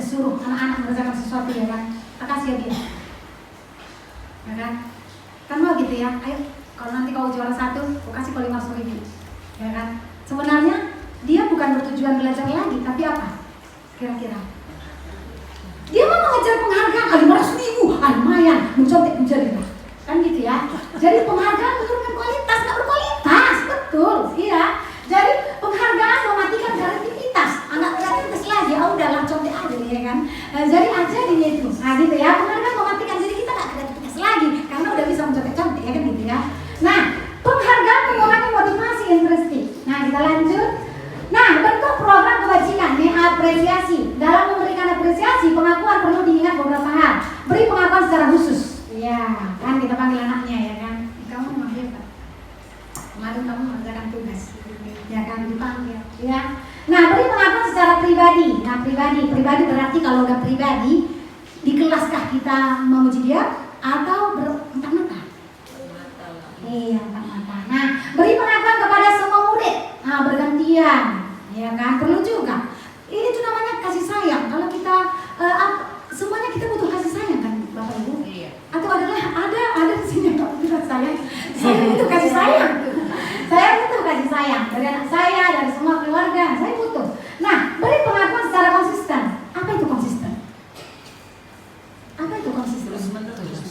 suruh anak-anak mengerjakan sesuatu ya kan, kita kasih dia, ya kan mau gitu ya, ayo kalau nanti kau juara 1, aku kasih kau 500.000, ya kan. Sebenarnya dia bukan bertujuan belajar lagi, tapi apa? Kira-kira dia mau mengejar penghargaan, 500.000, lumayan, mencontek jari lah. Kan gitu ya. Jadi penghargaan menurunkan kualitas, nggak berkualitas, betul, iya. Jadi penghargaan mematikan kreativitas, anak kreativitas lagi, udahlah contek aja ya kan. Jadi aja dia itu, nah gitu ya, penghargaan mematikan, jadi kita nggak kreativitas lagi, karena udah bisa mencontek-contek ya kan gitu ya. Nah, penghargaan mengurangi motivasi intrinsik. Nah, kita lanjut. Nah, bentuk program kebajikan nih, apresiasi. Dalam memberikan apresiasi, pengakuan perlu diingat beberapa hal. Beri pengakuan secara khusus. Ya, kan kita panggil anaknya ya kan. Kamu memang hebat. Kemarin kamu mengerjakan tugas. Ya kan dipanggil. Ya. Nah, beri pengakuan secara pribadi. Nah, pribadi berarti kalau udah pribadi di kelaskah kita memuji dia atau bermata-mata? Iya, mata-mata. Nah, beri pengakuan kepada semua murid. Nah, bergantian, ya kan? Perlu juga. Ini tuh namanya kasih sayang. Kalau kita semuanya kita butuh kasih sayang kan, Bapak Ibu? Iya. Atau ada di sini yang butuh kasih sayang. Saya butuh kasih sayang. Saya butuh kasih sayang dari anak saya, dari semua keluarga. Saya butuh. Nah, beri pengakuan secara konsisten. Apa itu konsisten? Apa itu konsisten?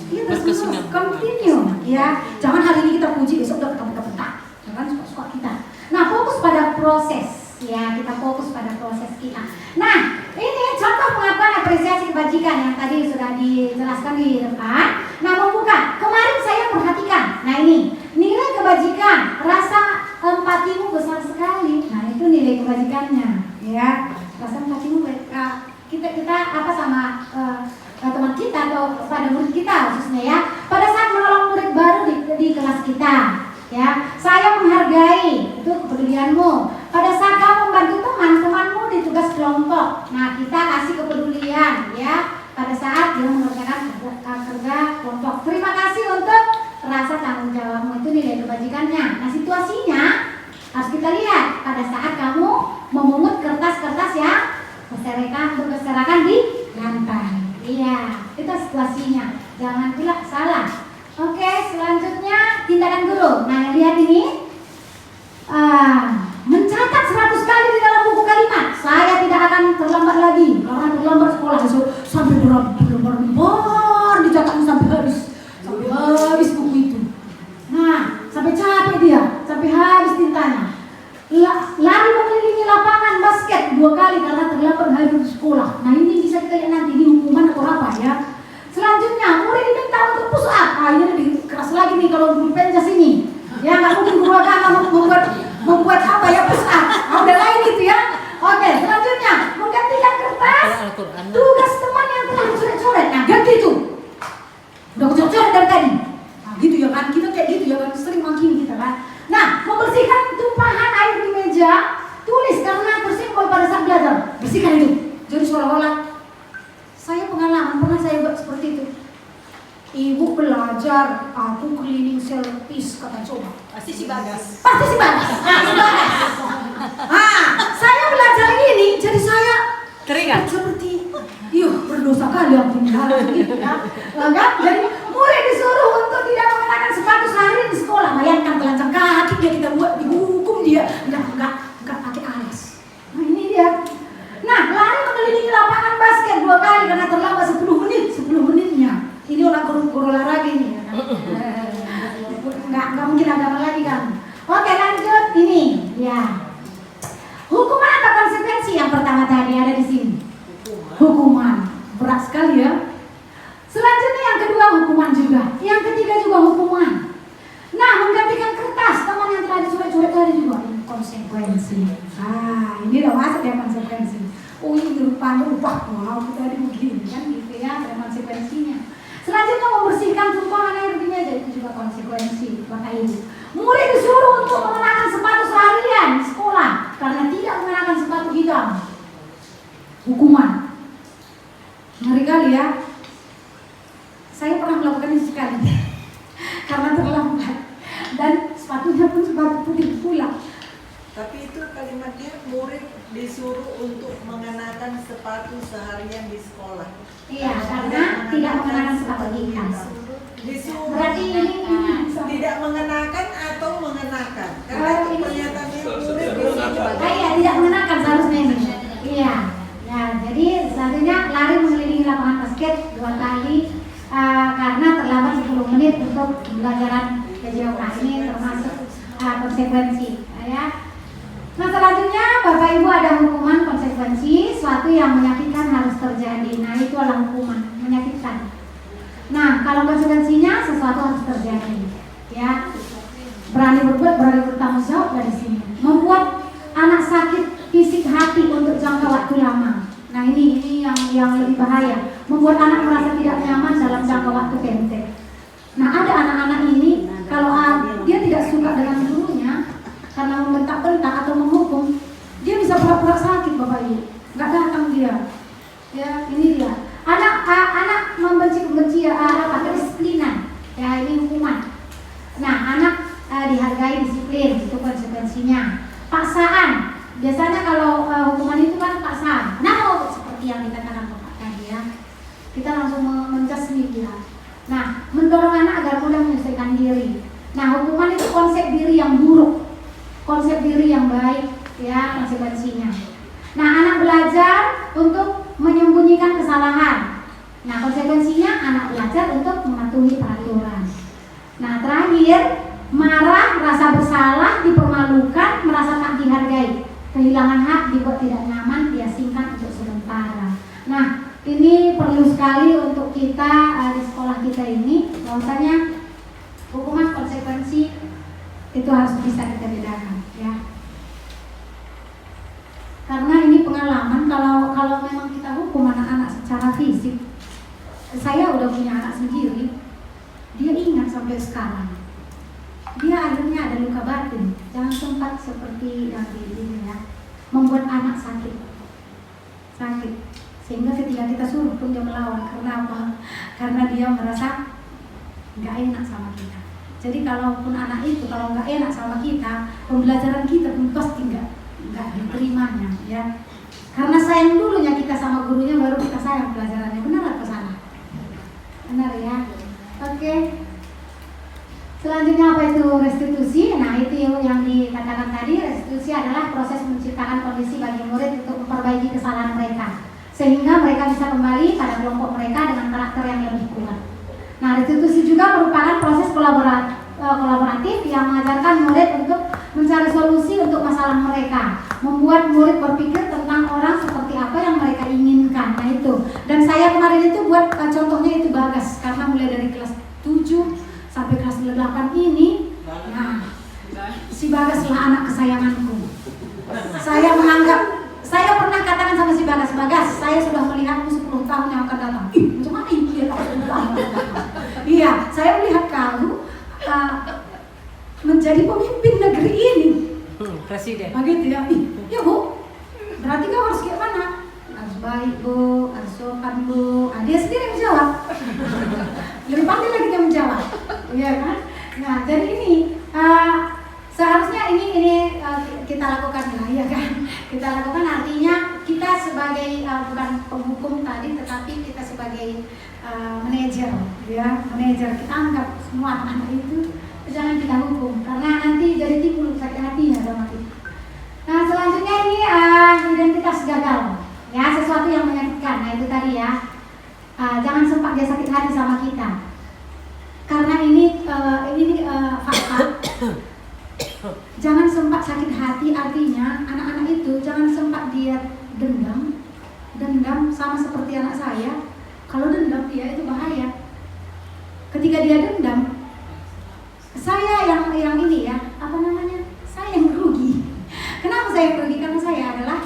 Iya, terus continue, ya. Jangan hari ini kita puji, besok udah kita jangan suka-suka kita. Nah, fokus pada proses, ya. Kita fokus pada proses kita. Nah, ini contoh pengakuan apresiasi kebajikan yang tadi sudah dijelaskan di depan. Nah, membuka. Kemarin saya perhatikan. Nah, ini nilai kebajikan, rasa empatimu besar sekali. Nah, itu nilai kebajikannya, ya. Rasa empatimu kita apa sama teman kita atau pada murid kita khususnya ya. Pada saat menolong murid baru di kelas kita, ya, saya menghargai itu kepedulianmu. Pada saat kamu membantu teman-temanmu di tugas kelompok, nah kita kasih kepedulian, ya. Pada saat dia mengerjakan kerja kelompok, terima kasih untuk rasa tanggung jawabmu, itu nilai kebajikannya. Nah, situasinya harus kita lihat pada saat kamu memungut kertas-kertas yang berserakan di lantai. Iya, itu situasinya. Jangan pula salah. Oke, selanjutnya tindakan guru. Nah, lihat ini. Mencatat 100 kali di dalam buku kalimat. Saya tidak akan terlambat lagi. Karena terlambat sekolah sampai berlembar dicatat sampai habis buku itu. Nah, sampai capek dia, sampai habis tintanya. Lari mengelilingi lapangan basket 2 kali karena terlambat hadir di sekolah. Nah, ini bisa kita lihat nanti di hukuman atau apa ya. Selanjutnya, murid diminta untuk push up. Ini lebih keras lagi nih kalau guru penjas ini. Ya, nggak mungkin guru agama membuat apa ya push up. Udah lain gitu ya. Oke, selanjutnya menggantikan kertas tugas teman yang telah dicoret-coret. Nah, ganti itu. Udah coret dari tadi. Nah, gitu ya kan, kita kayak gitu ya kan, sering menghakimi kita kan. Nah, membersihkan tumpahan air di meja, tulis karena tersimbol pada saat belajar. Bersihkan itu. Jadi seolah-olah saya pengalaman pernah saya buat seperti itu. Ibu belajar, aku cleaning service, kata coba. Pasti si bagas. Saya belajar ini, jadi saya teringat seperti, berdosa kali aku gitu ya. Jadi murid disuruh untuk tidak mengenakan sepatu sehari di sekolah. Bayangkan telanjang kaki kita buat dihukum dia, enggak pakai alas. Nah, ini dia. Nah, lari mengelilingi lapangan basket 2 kali karena terlambat 10 menitnya. Ini orang guru olahraga ini ya kan. Enggak mungkin agama lagi kan. Oke, lanjut ini. Ya. Hukuman atau konsekuensi yang pertama tadi ada di sini. Hukuman. Berat sekali ya. Selanjutnya yang kedua hukuman juga. Yang ketiga juga hukuman. Nah, menggantikan kertas teman yang telah dicoret-coret tadi juga konsekuensi. Ini udah masuk ya konsekuensi. Oh, ini rupanya wow, tadi begini kan gitu ya, ada konsekuensinya. Selanjutnya membersihkan tumpahan air di meja, itu juga konsekuensi, Bapak Ibu. Murid disuruh untuk mengenakan sepatu seharian di sekolah karena tidak mengenakan sepatu hitam. Hukuman. Ngeri kali ya. Saya pernah melakukan ini sekali karena terlambat dan sepatunya pun sepatu putih pula. Tapi itu kalimatnya murid disuruh untuk mengenakan sepatu seharian di sekolah. Iya, karena tidak mengenakan sepatu hitam. Disuruh Berarti ini tidak mengenakan atau mengenakan. Karena itu pernyataannya murid disuruh. Iya, tidak mengenakan seharusnya ini. Iya. Nah, jadi selanjutnya lari mengelilingi lapangan basket 2 kali karena terlambat 10 menit untuk pembelajaran PJOK. Ini termasuk konsekuensi ya. Nah selanjutnya Bapak Ibu ada hukuman konsekuensi, suatu yang menyakitkan harus terjadi. Nah itu adalah hukuman menyakitkan. Nah kalau konsekuensinya sesuatu harus terjadi ya. Berani berbuat, berani bertanggung jawab dari sini. Membuat anak sakit fisik hati untuk jangka waktu lama. Nah ini yang lebih bahaya. Membuat anak merasa tidak nyaman dalam jangka waktu pendek. Nah ada anak-anak ini kalau dia tidak suka dengan gurunya karena membentak-bentak atau menghukum, dia bisa pura-pura sakit Bapak Ibu. Nggak datang dia. Ya ini dia. Anak membenci kedisiplinan. Ya ini hukuman. Nah anak dihargai disiplin, itu konsekuensinya. Paksaan, biasanya kalau hukuman itu kan paksaan. Nah, seperti yang dikatakan Bapak tadi ya, kita langsung menjasmi dia. Nah, mendorong anak agar mudah menyelesaikan diri. Nah, hukuman itu konsep diri yang buruk, konsep diri yang baik, ya konsekuensinya. Nah, anak belajar untuk menyembunyikan kesalahan. Nah, konsekuensinya anak belajar untuk mematuhi peraturan. Nah, terakhir marah, merasa bersalah, dipermalukan, merasa tak dihargai, kehilangan hak, dibuat tidak nyaman, diasingkan untuk sementara. Nah, ini perlu sekali untuk kita di sekolah kita ini, bahwasanya hukuman konsekuensi itu harus bisa kita bedakan, ya. Karena ini pengalaman kalau memang kita hukum anak-anak secara fisik, saya udah punya anak sendiri, dia ingat sampai sekarang. Dia akhirnya ada luka batin, jangan sempat seperti yang ini ya, membuat anak sakit, sehingga ketika kita suruh pun dia melawan. Karena apa? Karena dia merasa nggak enak sama kita. Jadi kalaupun anak itu kalau nggak enak sama kita, pembelajaran kita pun pasti nggak diterimanya ya. Karena sayang dulunya kita sama gurunya, baru kita sayang pelajarannya. Benar atau salah? Benar ya. Oke. Selanjutnya apa itu restitusi? Nah itu yang dikatakan tadi, restitusi adalah proses menciptakan kondisi bagi murid untuk memperbaiki kesalahan mereka sehingga mereka bisa kembali pada kelompok mereka dengan karakter yang lebih kuat. Nah restitusi juga merupakan proses kolaboratif yang mengajarkan murid untuk mencari solusi untuk masalah mereka, membuat murid berpikir tentang orang seperti apa yang mereka inginkan. Nah itu, dan saya kemarin itu buat contohnya itu Bagas, karena mulai dari kelas 7 sampai kelas 8 ini, nah si Bagas lah anak kesayanganku. Saya pernah katakan sama si Bagas, saya sudah melihatmu 10 tahun yang akan datang. Macam mana ibu dia tahu 10 tahun yang akan datang? Iya, saya melihat kamu menjadi pemimpin negeri ini. Presiden. Begitu ya, ya Bu, berarti kau harus kayak mana? Harus baik Bu, harus sopan Bu. Dia sendiri yang menjawab. Lebih pandai lagi dia menjawab, iya kan? Nah jadi ini seharusnya ini kita lakukan lah, ya kan? Kita lakukan artinya kita sebagai bukan penghukum tadi, tetapi kita sebagai manajer, ya manajer. Kita anggap semua anak itu jangan kita hukum, karena nanti jadi timbul sakit hatinya sama kita. Nah selanjutnya ini identitas gagal, ya sesuatu yang menyakitkan. Nah itu tadi ya. Jangan sempat dia sakit hati sama kita, karena ini fakta. Jangan sempat sakit hati artinya anak-anak itu jangan sempat dia dendam sama seperti anak saya. Kalau dendam dia itu bahaya. Ketika dia dendam, saya yang ini ya, apa namanya? Saya yang rugi. Kenapa saya yang rugi? Karena saya adalah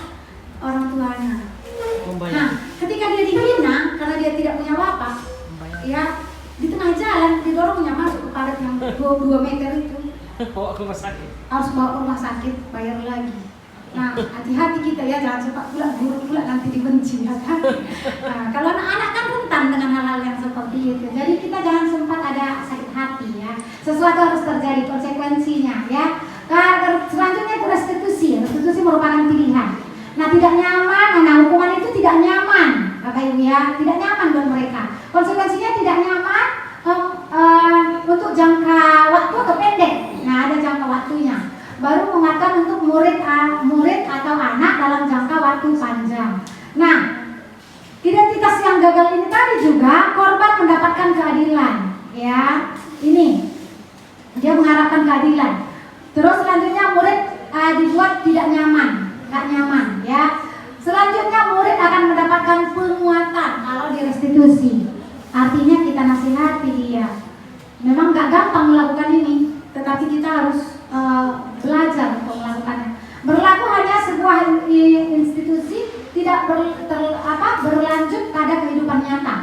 orang tuanya. Nah, ketika dia dihina karena dia tidak punya bapak, ya di tengah jalan didorongnya masuk ke parit yang 2 meter itu, Bawa ke rumah sakit. harus bawa ke rumah sakit, bayar lagi. Nah, hati-hati kita ya, jangan sempat guru pula nanti dibenci ya kan. Nah, kalau anak-anak kan rentan dengan hal-hal yang seperti itu. Jadi kita jangan sempat ada sakit hati ya. Sesuatu harus terjadi, konsekuensinya ya. Selanjutnya itu restitusi. Restitusi merupakan pilihan. Nah tidak nyaman, nah hukuman itu tidak nyaman Bapak Ibu ya, tidak nyaman buat mereka. Konsekuensinya tidak nyaman untuk jangka waktu atau pendek. Nah ada jangka waktunya. Baru mengatakan untuk murid atau anak dalam jangka waktu panjang. Nah identitas yang gagal ini ya. Ini dia mengharapkan keadilan. Terus selanjutnya murid dibuat tidak nyaman, nggak nyaman, ya. Selanjutnya murid akan mendapatkan penguatan kalau direstitusi. Artinya kita nasihati dia. Memang nggak gampang melakukan ini, tetapi kita harus belajar untuk melakukannya. Berlaku hanya sebuah institusi, tidak berlanjut pada kehidupan nyata.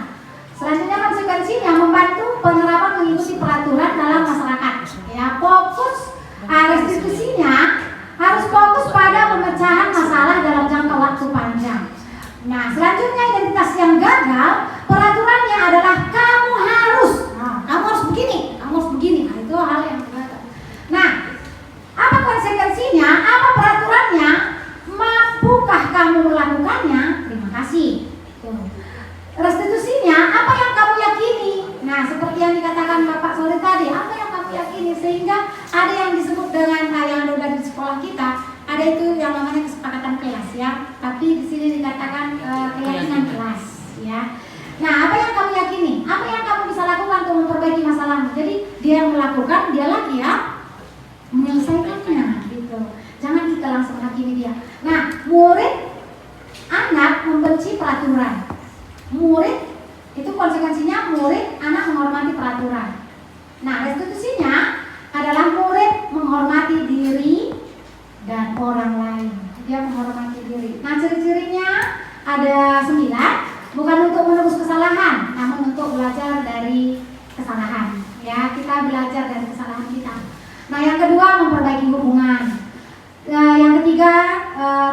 Selanjutnya konsekuensinya membantu penerapan mengikuti peraturan dalam masyarakat. Ya, fokus restitusinya harus fokus pada pemecahan masalah dalam jangka waktu panjang. Nah, selanjutnya identitas yang gagal, peraturannya adalah kamu harus begini, kamu harus begini. Nah, itu hal yang gagal. Nah, apa konsekuensinya? Apa peraturannya? Mampukah kamu melakukannya? Terima kasih. Tuh. Restitusinya, apa yang kamu yakini? Nah, seperti yang dikatakan Bapak sore tadi, apa yang kamu yakini? Sehingga ada yang disebut dengan yang ada di sekolah kita, ada itu yang namanya kesepakatan kelas, ya. Tapi di sini dikatakan keyakinan kelas, ya. Nah, apa yang kamu yakini? Apa yang kamu bisa lakukan untuk memperbaiki masalahmu? Jadi dia yang melakukan, dia lagi ya menyelesaikannya, gitu. Jangan kita langsung hakimi dia. Nah, murid anak membenci peraturan. Murid itu konsekuensinya murid anak menghormati peraturan. Nah, restitusinya adalah murid menghormati diri dan orang lain. Dia menghormati diri. Nah, ciri-cirinya ada 9. Bukan untuk menebus kesalahan, namun untuk belajar dari kesalahan. Ya, kita belajar dari kesalahan kita. Nah, yang kedua memperbaiki hubungan. Yang ketiga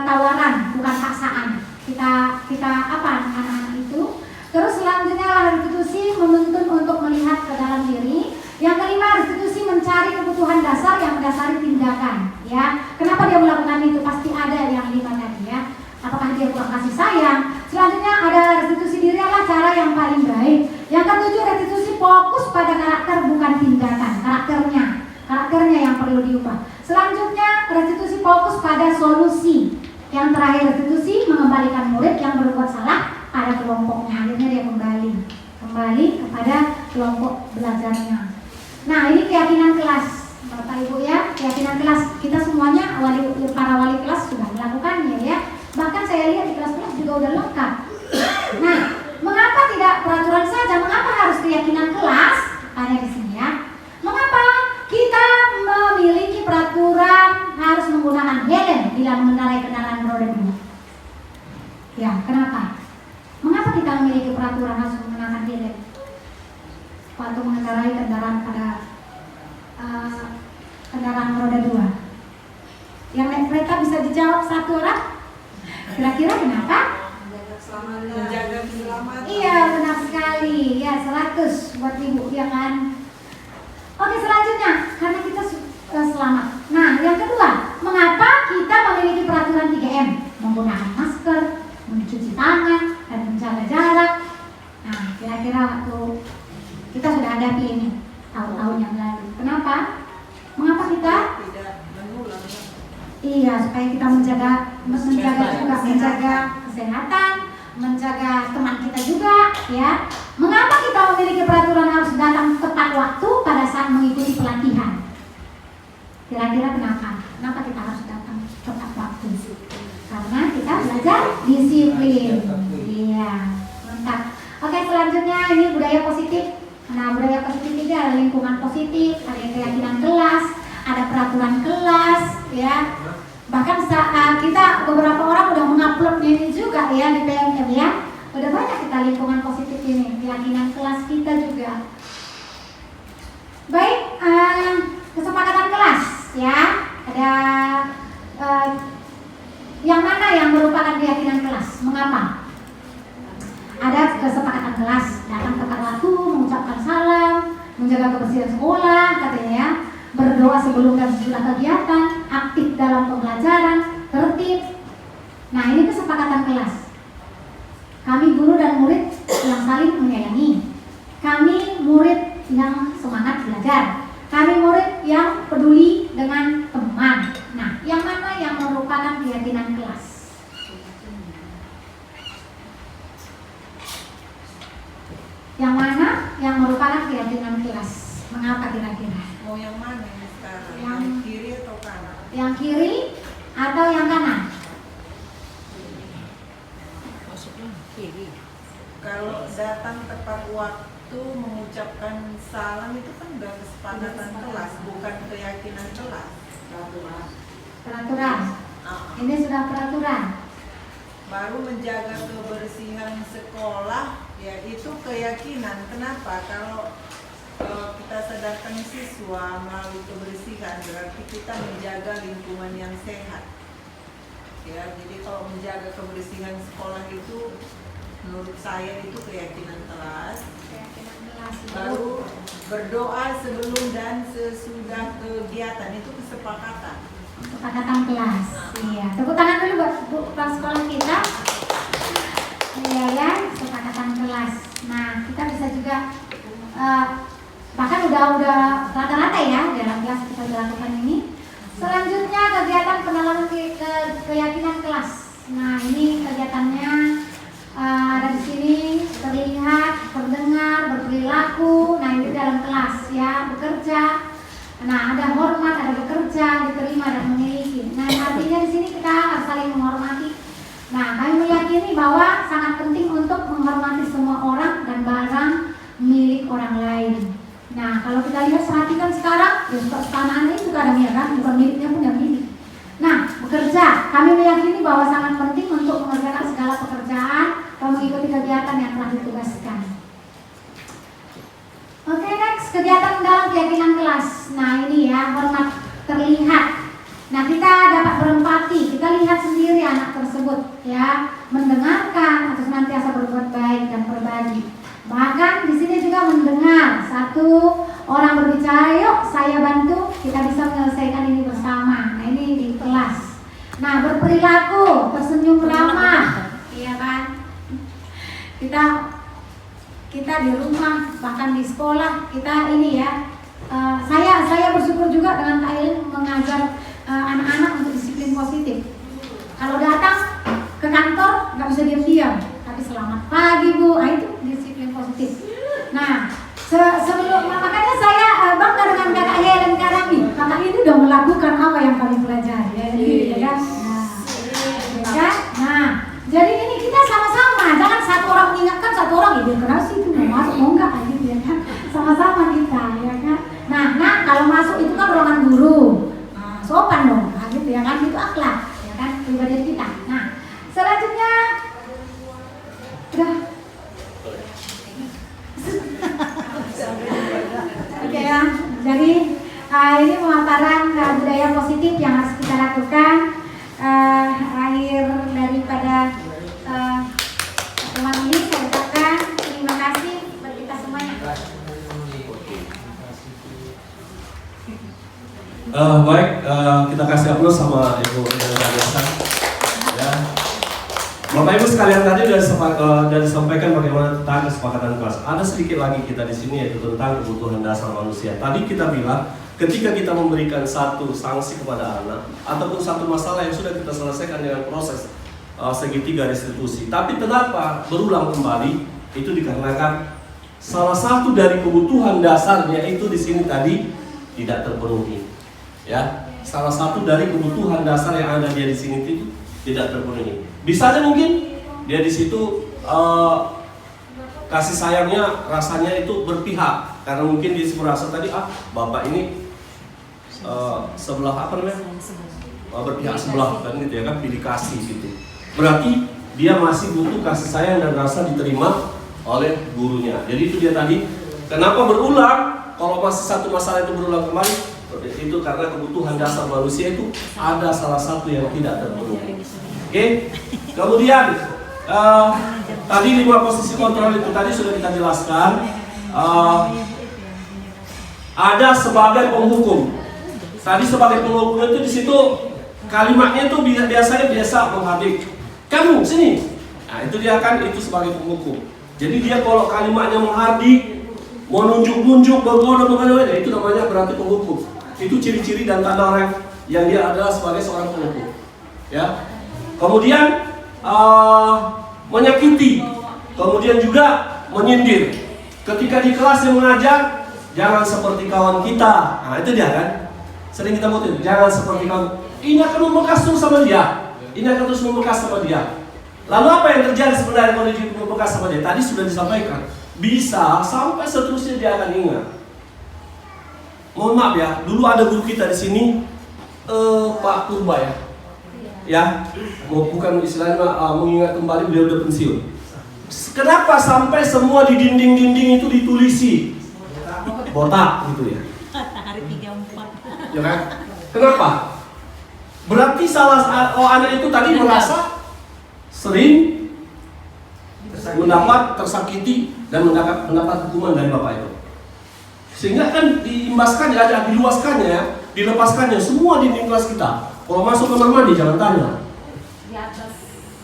tawaran, bukan paksaan. Kita apa anak-anak itu. Terus selanjutnya restitusi menuntun untuk melihat ke dalam diri. Yang kelima, restitusi mencari kebutuhan dasar yang mendasari tindakan. Ya, kenapa dia melakukan itu? Pasti ada yang 5 tadi, ya. Apakah dia kurang kasih sayang? Selanjutnya ada restitusi diri adalah cara yang paling baik. Yang ketujuh, restitusi fokus pada karakter bukan tindakan. Karakternya yang perlu diubah. Selanjutnya restitusi fokus pada solusi. Yang terakhir, restitusi mengembalikan murid yang berbuat salah pada kelompoknya. Akhirnya dia kembali kepada kelompok belajarnya. Nah, ini keyakinan kelas, Bapak Ibu, ya. Keyakinan kelas kita semuanya para wali kelas sudah melakukannya, ya. Bahkan saya lihat di kelas-kelas juga udah lengkap. Nah, mengapa tidak peraturan saja? Mengapa harus keyakinan kelas? Ada di sini, ya. Mengapa kita memiliki peraturan harus menggunakan helm bila mengendarai kendaraan roda 2? Ya, kenapa? Mengapa kita memiliki peraturan harus menggunakan helm waktu mengendarai kendaraan kendaraan roda 2? Yang naik kereta bisa dijawab satu orang? Kira-kira kenapa? Menjaga keselamatan. Iya, benar sekali. Ya, 100 buat Ibu, ya kan? Oke, selanjutnya, karena kita selamat. Nah, yang kedua, mengapa kita memiliki peraturan 3M? Menggunakan masker, mencuci tangan, dan menjaga jarak. Nah, kira-kira waktu kita sudah hadapi ini tahun-tahun yang lalu. Kenapa? Mengapa kita? Tidak menular. Iya, supaya kita menjaga kesehatan, menjaga teman kita juga, ya. Mengapa kita memiliki peraturan harus datang tepat waktu pada saat mengikuti pelatihan? Kira-kira kenapa? Kenapa kita harus datang tepat waktu? Karena kita belajar disiplin. Iya, mantap. Oke, selanjutnya ini budaya positif. Nah, budaya positif ini ada lingkungan positif, ada keyakinan kelas, ada peraturan kelas, ya. Bahkan kita beberapa orang udah mengupload ini juga, ya, di PMM, ya. Udah banyak kita lingkungan positif ini, keyakinan kelas kita juga. Baik, kesepakatan kelas, ya. Ada yang mana yang merupakan keyakinan kelas? Mengapa? Ada kesepakatan kelas, datang tepat waktu, mengucapkan salam, menjaga kebersihan sekolah, katanya, ya. Berdoa sebelum dan sesudah kegiatan, aktif dalam pembelajaran, tertib. Nah, ini kesepakatan kelas. Kami guru dan murid yang saling menyayangi. Kami murid yang semangat belajar. Kami murid yang peduli dengan teman. Nah, yang mana yang merupakan keyakinan kelas? Yang mana yang merupakan keyakinan kelas. Mengapa kira-kira? Mau yang mana ini sekarang? Yang- Yang kiri atau kanan? Yang kiri atau yang kanan? Maksudnya kiri. Kalau datang tepat waktu mengucapkan salam itu kan udah kesepakatan kelas, bukan keyakinan kelas. Peraturan. Ini sudah peraturan. Baru menjaga kebersihan sekolah, ya itu keyakinan. Kenapa? Kalau kita sadarkan siswa melalui kebersihan, berarti kita menjaga lingkungan yang sehat. Ya, jadi kalau menjaga kebersihan sekolah itu, menurut saya itu keyakinan kelas. Keyakinan kelas. Baru berdoa sebelum dan sesudah kegiatan itu kesepakatan. Kesepakatan kelas. Iya. Tepuk tangan dulu buat kepala sekolah kita. Iya kan, kesepakatan kelas. Nah, kita bisa juga bahkan udah rata-rata ya dalam kelas kita lakukan ini. Selanjutnya kegiatan pendalaman keyakinan kelas. Nah, ini kegiatannya ada di sini, terlihat, terdengar, berperilaku. Nah, ini dalam kelas ya, bekerja. Nah, ada hormat, ada bekerja, diterima dan memiliki. Nah, artinya di sini kita harus saling menghormati. Nah, kami meyakini bahwa sangat penting untuk menghormati semua orang dan barang milik orang lain. Nah, kalau kita lihat perhatikan sekarang, ya istana ini juga ada kan, bukan miliknya pun yang milik. Nah, bekerja, kami meyakini bahwa sangat penting untuk mengerjakan segala pekerjaan dan mengikuti kegiatan yang telah ditugaskan. Oke, next, kegiatan dalam keyakinan kelas. Nah, ini ya, hormat terlihat. Nah, kita dapat berempati, kita lihat sendiri anak tersebut ya, mendengarkan atau senantiasa berbuat baik dan berbagi. Bahkan di sini juga mendengar satu orang berbicara, yuk saya bantu, kita bisa menyelesaikan ini bersama. Nah, ini di kelas. Nah, berperilaku, tersenyum ramah, iya kan? Kita di rumah, bahkan di sekolah, kita ini ya. Saya bersyukur juga dengan Kak Elin mengajar anak-anak untuk disiplin positif. Kalau datang ke kantor nggak bisa diam-diam, tapi selamat pagi Bu, nah, itu disiplin positif. Nah, sebelum makanya saya bangga dengan Kakak Helen Karami. Kakak ini udah melakukan apa yang kami pelajari, ya kan? Nah, jadi ini kita sama-sama, jangan satu orang mengingatkan satu orang, ya kenapa sih itu mau masuk mau enggak gitu ya kan? Sama-sama kita, ya kan? Nah, kalau masuk itu kan ruangan guru, sopan dong, nah, gitu ya kan? Itu akhlak, ya kan? Pribadi kita. Nah, selanjutnya, udah. Oke ya, jadi ini pemaparan budaya positif yang harus kita lakukan. Akhir daripada pertemuan ini saya ucapkan terima kasih buat kita semuanya. Baik, kita kasih aplaus sama Ibu Desa. Ya. Bapak Ibu sekalian tadi sudah disampaikan bagaimana tentang kesepakatan kelas. Ada sedikit lagi kita di sini yaitu tentang kebutuhan dasar manusia. Tadi kita bilang ketika kita memberikan satu sanksi kepada anak ataupun satu masalah yang sudah kita selesaikan dengan proses segitiga restitusi, tapi kenapa berulang kembali? Itu dikarenakan salah satu dari kebutuhan dasarnya itu di sini tadi tidak terpenuhi. Ya, salah satu dari kebutuhan dasar yang ada dia di sini itu tidak terpenuhi. Bisa aja mungkin dia di situ kasih sayangnya rasanya itu berpihak karena mungkin dia merasa tadi bapak ini sebelah apa namanya berpihak sebelah kan gitu ya kan pilih kasih gitu. Berarti dia masih butuh kasih sayang dan rasa diterima oleh gurunya. Jadi itu dia tadi kenapa berulang kalau masih satu masalah itu berulang kembali itu karena kebutuhan dasar manusia itu ada salah satu yang tidak terpenuhi. Oke, kemudian tadi 5 posisi kontrol itu tadi sudah kita jelaskan. Ada sebagai penghukum. Tadi sebagai penghukum itu di situ kalimatnya itu biasanya biasa menghardik. Kamu sini. Nah itu dia kan itu sebagai penghukum. Jadi dia kalau kalimatnya menghardik, menunjuk-nunjuk, bergoda-goda, itu namanya berarti penghukum. Itu ciri-ciri dan tanda orang yang dia adalah sebagai seorang penghukum. Ya. Kemudian menyakiti, kemudian juga menyindir. Ketika di kelas yang mengajar, jangan seperti kawan kita. Nah itu dia kan. Sering kita butuh, jangan seperti kawan. Ini akan membekas terus sama dia. Ini akan terus membekas sama dia. Lalu apa yang terjadi sebenarnya kalau dia membekas sama dia? Tadi sudah disampaikan. Bisa sampai seterusnya dia akan ingat. Mohon maaf ya, dulu ada guru kita di sini, Pak Purba ya. Ya, bukan istilahnya mengingat kembali beliau udah pensiun. Kenapa sampai semua di dinding-dinding itu ditulisi botak gitu ya? Hari 34. Ya kan? Kenapa? Berarti anak itu tadi merasa sering mendapat tersakiti dan mendapat hukuman dari bapak itu. Sehingga kan diimbaskan, diluaskannya ya, dilepaskannya semua dinding kelas kita. Kalau masuk kamar mandi jangan tanya. Di atas.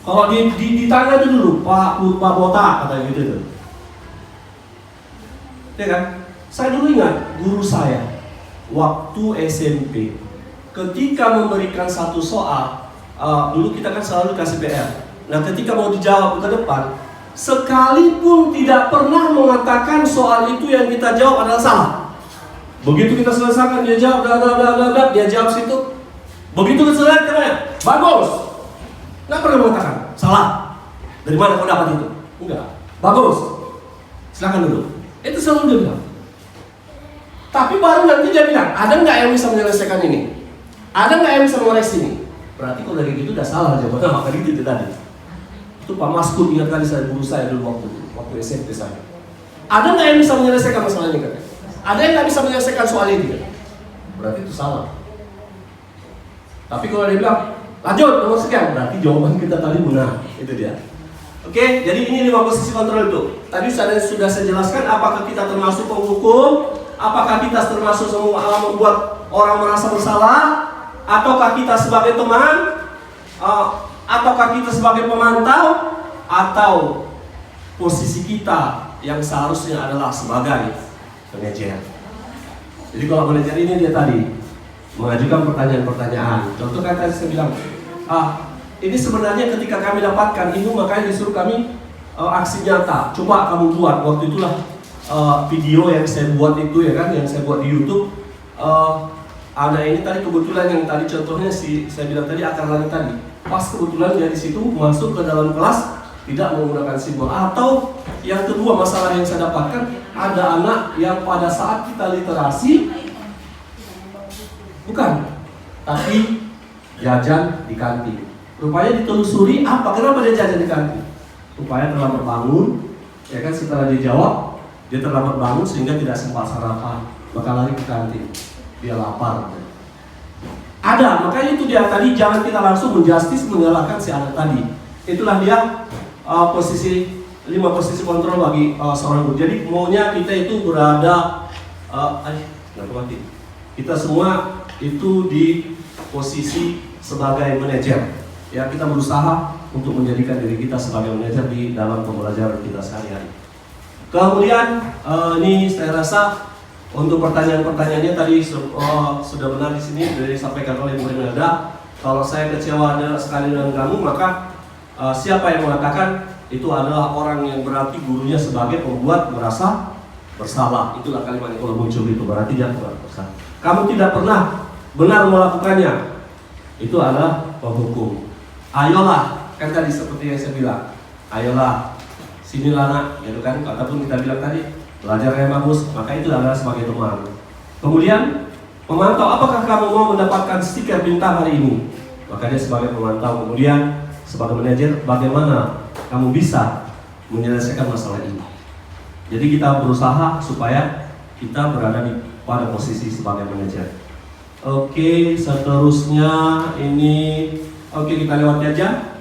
Kalau ditanya itu dulu, Pak Botak kata gitu tuh. Ya kan? Saya dulu ingat guru saya waktu SMP, ketika memberikan satu soal, dulu kita kan selalu kasih PR. Nah, ketika mau dijawab ke depan, sekalipun tidak pernah mengatakan soal itu yang kita jawab adalah salah. Begitu kita selesaikan, dia jawab, dia jawab situ. Begitu kita selesai, bagus. Nggak pernah mengatakan salah. Dari mana kau dapat itu? Enggak. Bagus. Silakan dulu. Itu selalu dia bilang. Tapi baru nanti dia bilang, ada nggak yang bisa menyelesaikan ini? Ada nggak yang bisa mengoreksi ini? Berarti kalau dari gitu udah salah jawabannya, maka gitu itu tadi. Itu Pak Maskud ingat kali saya guru saya dulu waktu SMP saya. Ada nggak yang bisa menyelesaikan masalah ini kan? Ada yang nggak bisa menyelesaikan soal ini kan? Berarti itu salah. Tapi kalau dia bilang lanjut nomor sekian, berarti jawaban kita tadi benar. Itu dia. Oke, jadi ini 5 posisi kontrol itu. Tadi sudah saya jelaskan apakah kita termasuk penghukum, apakah kita termasuk semua membuat orang merasa bersalah, ataukah kita sebagai teman, ataukah kita sebagai pemantau, atau posisi kita yang seharusnya adalah sebagai manajer. Jadi kalau manajer ini dia tadi mengajukan pertanyaan-pertanyaan. Contoh kan tadi saya bilang, ini sebenarnya ketika kami dapatkan ini, makanya disuruh kami aksi nyata. Coba kamu buat. Waktu itulah video yang saya buat itu ya kan, yang saya buat di YouTube. Anak ini tadi kebetulan yang tadi contohnya saya bilang tadi akar langit tadi. Pas kebetulan dia di situ masuk ke dalam kelas tidak menggunakan simbol. Atau yang kedua masalah yang saya dapatkan, ada anak yang pada saat kita literasi bukan, tapi jajan di kantin. Rupanya ditelusuri kenapa dia jajan di kantin? Rupanya terlambat bangun, ya kan, setelah dia jawab, dia terlambat bangun sehingga tidak sempat sarapan, maka lari ke kantin. Dia lapar. Ada, makanya itu dia tadi jangan kita langsung menjustis menyalahkan si anak tadi. Itulah dia 5 posisi kontrol bagi seorang guru. Jadi maunya kita itu berada, kita semua itu di posisi sebagai manajer. Ya, kita berusaha untuk menjadikan diri kita sebagai manajer di dalam pembelajaran kita sehari-hari. Kemudian ini saya rasa untuk pertanyaan-pertanyaannya tadi sudah benar di sini sudah disampaikan oleh Bu Imelda. Kalau saya kecewa sekali dengan kamu, maka siapa yang mengatakan itu adalah orang yang berarti gurunya sebagai pembuat merasa bersalah. Itulah kalimat yang kalau muncul itu berarti dia bersalah. Kamu tidak pernah benar melakukannya, itu adalah penghukum. Ayolah, kan tadi seperti yang saya bilang, ayolah, sinilah nak, gitu kan, ataupun kita bilang tadi, belajar yang bagus, maka itu adalah sebagai teman. Kemudian, memantau apakah kamu mau mendapatkan stiker bintang hari ini, maka dia sebagai pemantau. Kemudian, sebagai manajer, bagaimana kamu bisa menyelesaikan masalah ini. Jadi kita berusaha supaya kita berada pada posisi sebagai manajer. Oke, seterusnya ini kita lewati aja.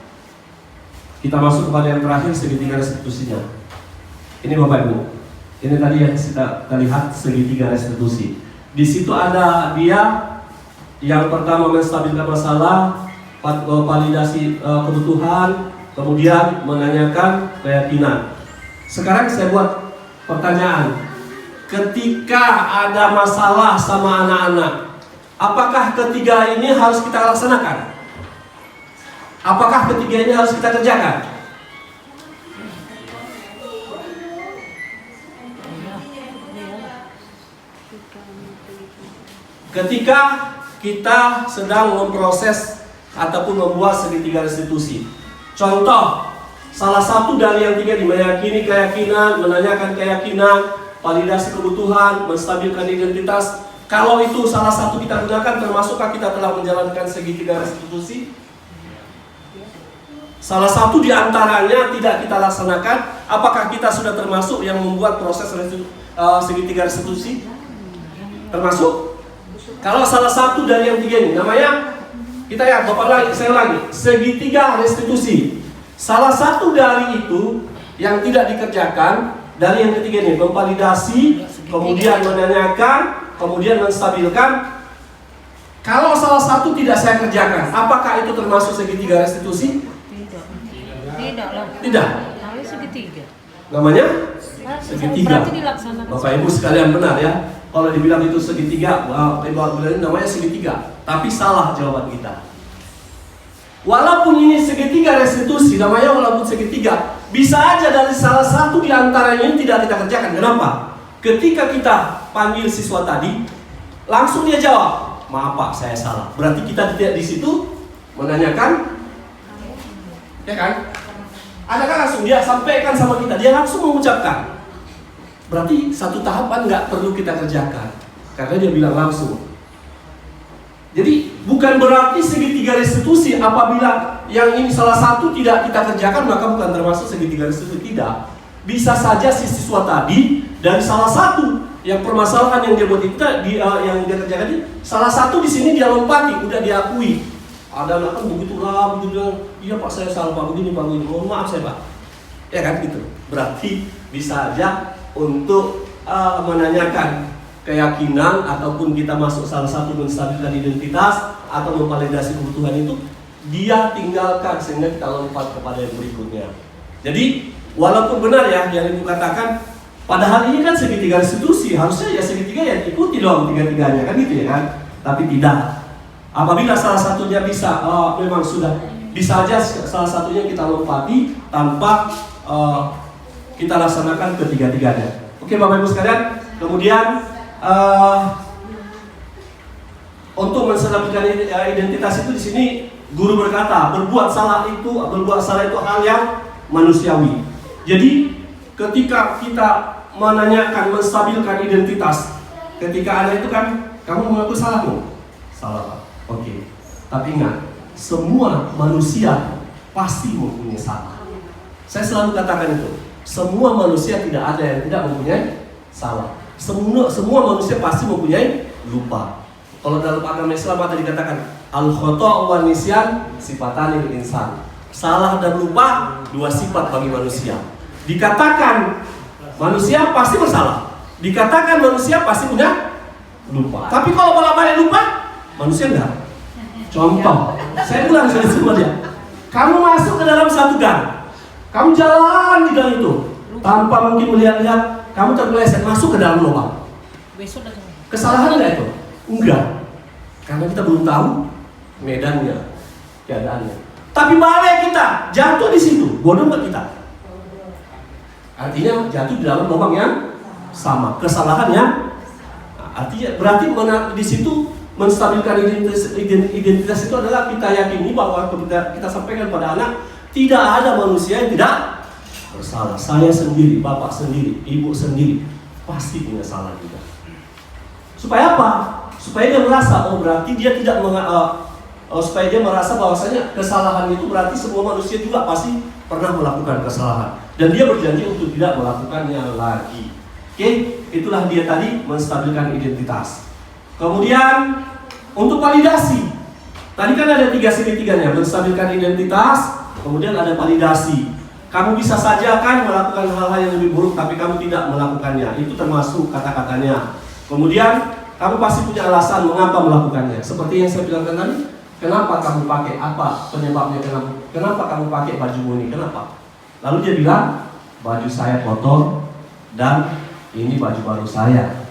Kita masuk kepada yang terakhir, segitiga restitusinya. Ini Bapak Ibu. Ini tadi yang kita lihat segitiga restitusi. Di situ ada dia yang pertama menstabilkan masalah, validasi kebutuhan, kemudian menanyakan keyakinan. Sekarang saya buat pertanyaan. Ketika ada masalah sama anak-anak, apakah ketiga ini harus kita laksanakan? Apakah ketiga ini harus kita kerjakan? ketika kita sedang memproses ataupun membuat segitiga restitusi. Contoh, salah satu dari yang tiga meyakini keyakinan, menanyakan keyakinan, validasi kebutuhan, menstabilkan identitas. Kalau itu salah satu kita gunakan, termasukkah kita telah menjalankan segitiga restitusi? Salah satu di antaranya tidak kita laksanakan, apakah kita sudah termasuk yang membuat proses segitiga restitusi? Termasuk? Kalau salah satu dari yang tiga ini, namanya kita ya, saya ulangi, segitiga restitusi. Salah satu dari itu yang tidak dikerjakan dari yang ketiga ini, memvalidasi, kemudian menanyakan, kemudian menstabilkan. Kalau salah satu tidak saya kerjakan, apakah itu termasuk segitiga restitusi? Tidak lah. Tidak. Namanya segitiga. Namanya segitiga. Berarti dilaksanakan. Bapak Ibu sekalian benar ya. Kalau dibilang itu segitiga, ini namanya segitiga. Tapi salah jawaban kita. Walaupun ini segitiga restitusi, namanya walaupun segitiga, bisa aja dari salah satu di antaranya ini tidak kita kerjakan. Kenapa? Ketika kita panggil siswa tadi, langsung dia jawab, maaf Pak, saya salah. Berarti kita tidak di situ menanyakan, ya kan? Ada kan langsung dia sampaikan sama kita, dia langsung mengucapkan. Berarti satu tahapan nggak perlu kita kerjakan, karena dia bilang langsung. Jadi bukan berarti segitiga restitusi apabila yang ini salah satu tidak kita kerjakan maka bukan termasuk segitiga restitusi. Tidak. Bisa saja si siswa tadi dari salah satu yang permasalahan yang dia buat itu yang dia kerjakan ini, salah satu di sini dia lompati, udah diakui. Ada anak kan begitulah, begitu, iya Pak saya salah Pak begini Pak begini, mohon maaf saya Pak. Ya kan gitu. Berarti bisa aja untuk menanyakan keyakinan ataupun kita masuk salah satu menstabilkan identitas atau memvalidasi kebutuhan itu, dia tinggalkan sehingga kita lompat kepada yang berikutnya. Jadi walaupun benar ya yang Ibu katakan, padahal ini kan segitiga restitusi, harusnya ya segitiga ya ikuti dong tiga-tiganya kan gitu ya kan, tapi tidak. Apabila salah satunya bisa, memang sudah bisa aja salah satunya kita lompati tanpa kita laksanakan ketiga-tiganya. Oke Bapak Ibu sekalian, kemudian untuk menstabilkan identitas itu di sini guru berkata berbuat salah itu hal yang manusiawi. Jadi ketika kita menanyakan menstabilkan identitas, ketika ada itu kan kamu mengaku salah dong? Salah Pak. Oke. Tapi ingat, semua manusia pasti mempunyai salah. Saya selalu katakan itu. Semua manusia tidak ada yang tidak mempunyai salah. Semua manusia pasti mempunyai lupa. Kalau dalam agama Islam ada dikatakan al-khata' wa nisyan sifatani lil insan. Salah dan lupa dua sifat bagi manusia. Dikatakan manusia pasti bersalah. Dikatakan manusia pasti punya lupa. Tapi kalau bolak-balik lupa, manusia enggak. Contoh, saya bilang sama dia, kamu masuk ke dalam satu gang, kamu jalan di gang itu tanpa mungkin melihat-lihat, kamu terpeleset masuk ke dalam lubang. Kesalahan enggak itu? Enggak, karena kita belum tahu medannya, keadaannya. Tapi balik kita jatuh di situ, bodoh nggak kita? Artinya jatuh di dalam lubang yang sama, kesalahannya. Artinya berarti di situ menstabilkan identitas itu adalah kita yakini bahwa kita sampaikan pada anak, tidak ada manusia yang tidak bersalah. Saya sendiri, bapak sendiri, ibu sendiri pasti punya salah juga. Supaya apa? Supaya dia merasa, oh berarti dia tidak supaya dia merasa bahwasanya kesalahan itu berarti semua manusia juga pasti pernah melakukan kesalahan, dan dia berjanji untuk tidak melakukannya lagi. Oke, itulah dia tadi menstabilkan identitas. Kemudian untuk validasi, tadi kan ada tiga segitiganya, menstabilkan identitas, kemudian ada validasi. Kamu bisa saja kan melakukan hal-hal yang lebih buruk, tapi kamu tidak melakukannya. Itu termasuk kata-katanya. Kemudian kamu pasti punya alasan mengapa melakukannya. Seperti yang saya bilang tadi, kenapa kamu pakai, apa penyebabnya, kenapa kamu pakai baju ini, kenapa? Lalu dia bilang, baju saya kotor dan ini baju baru saya.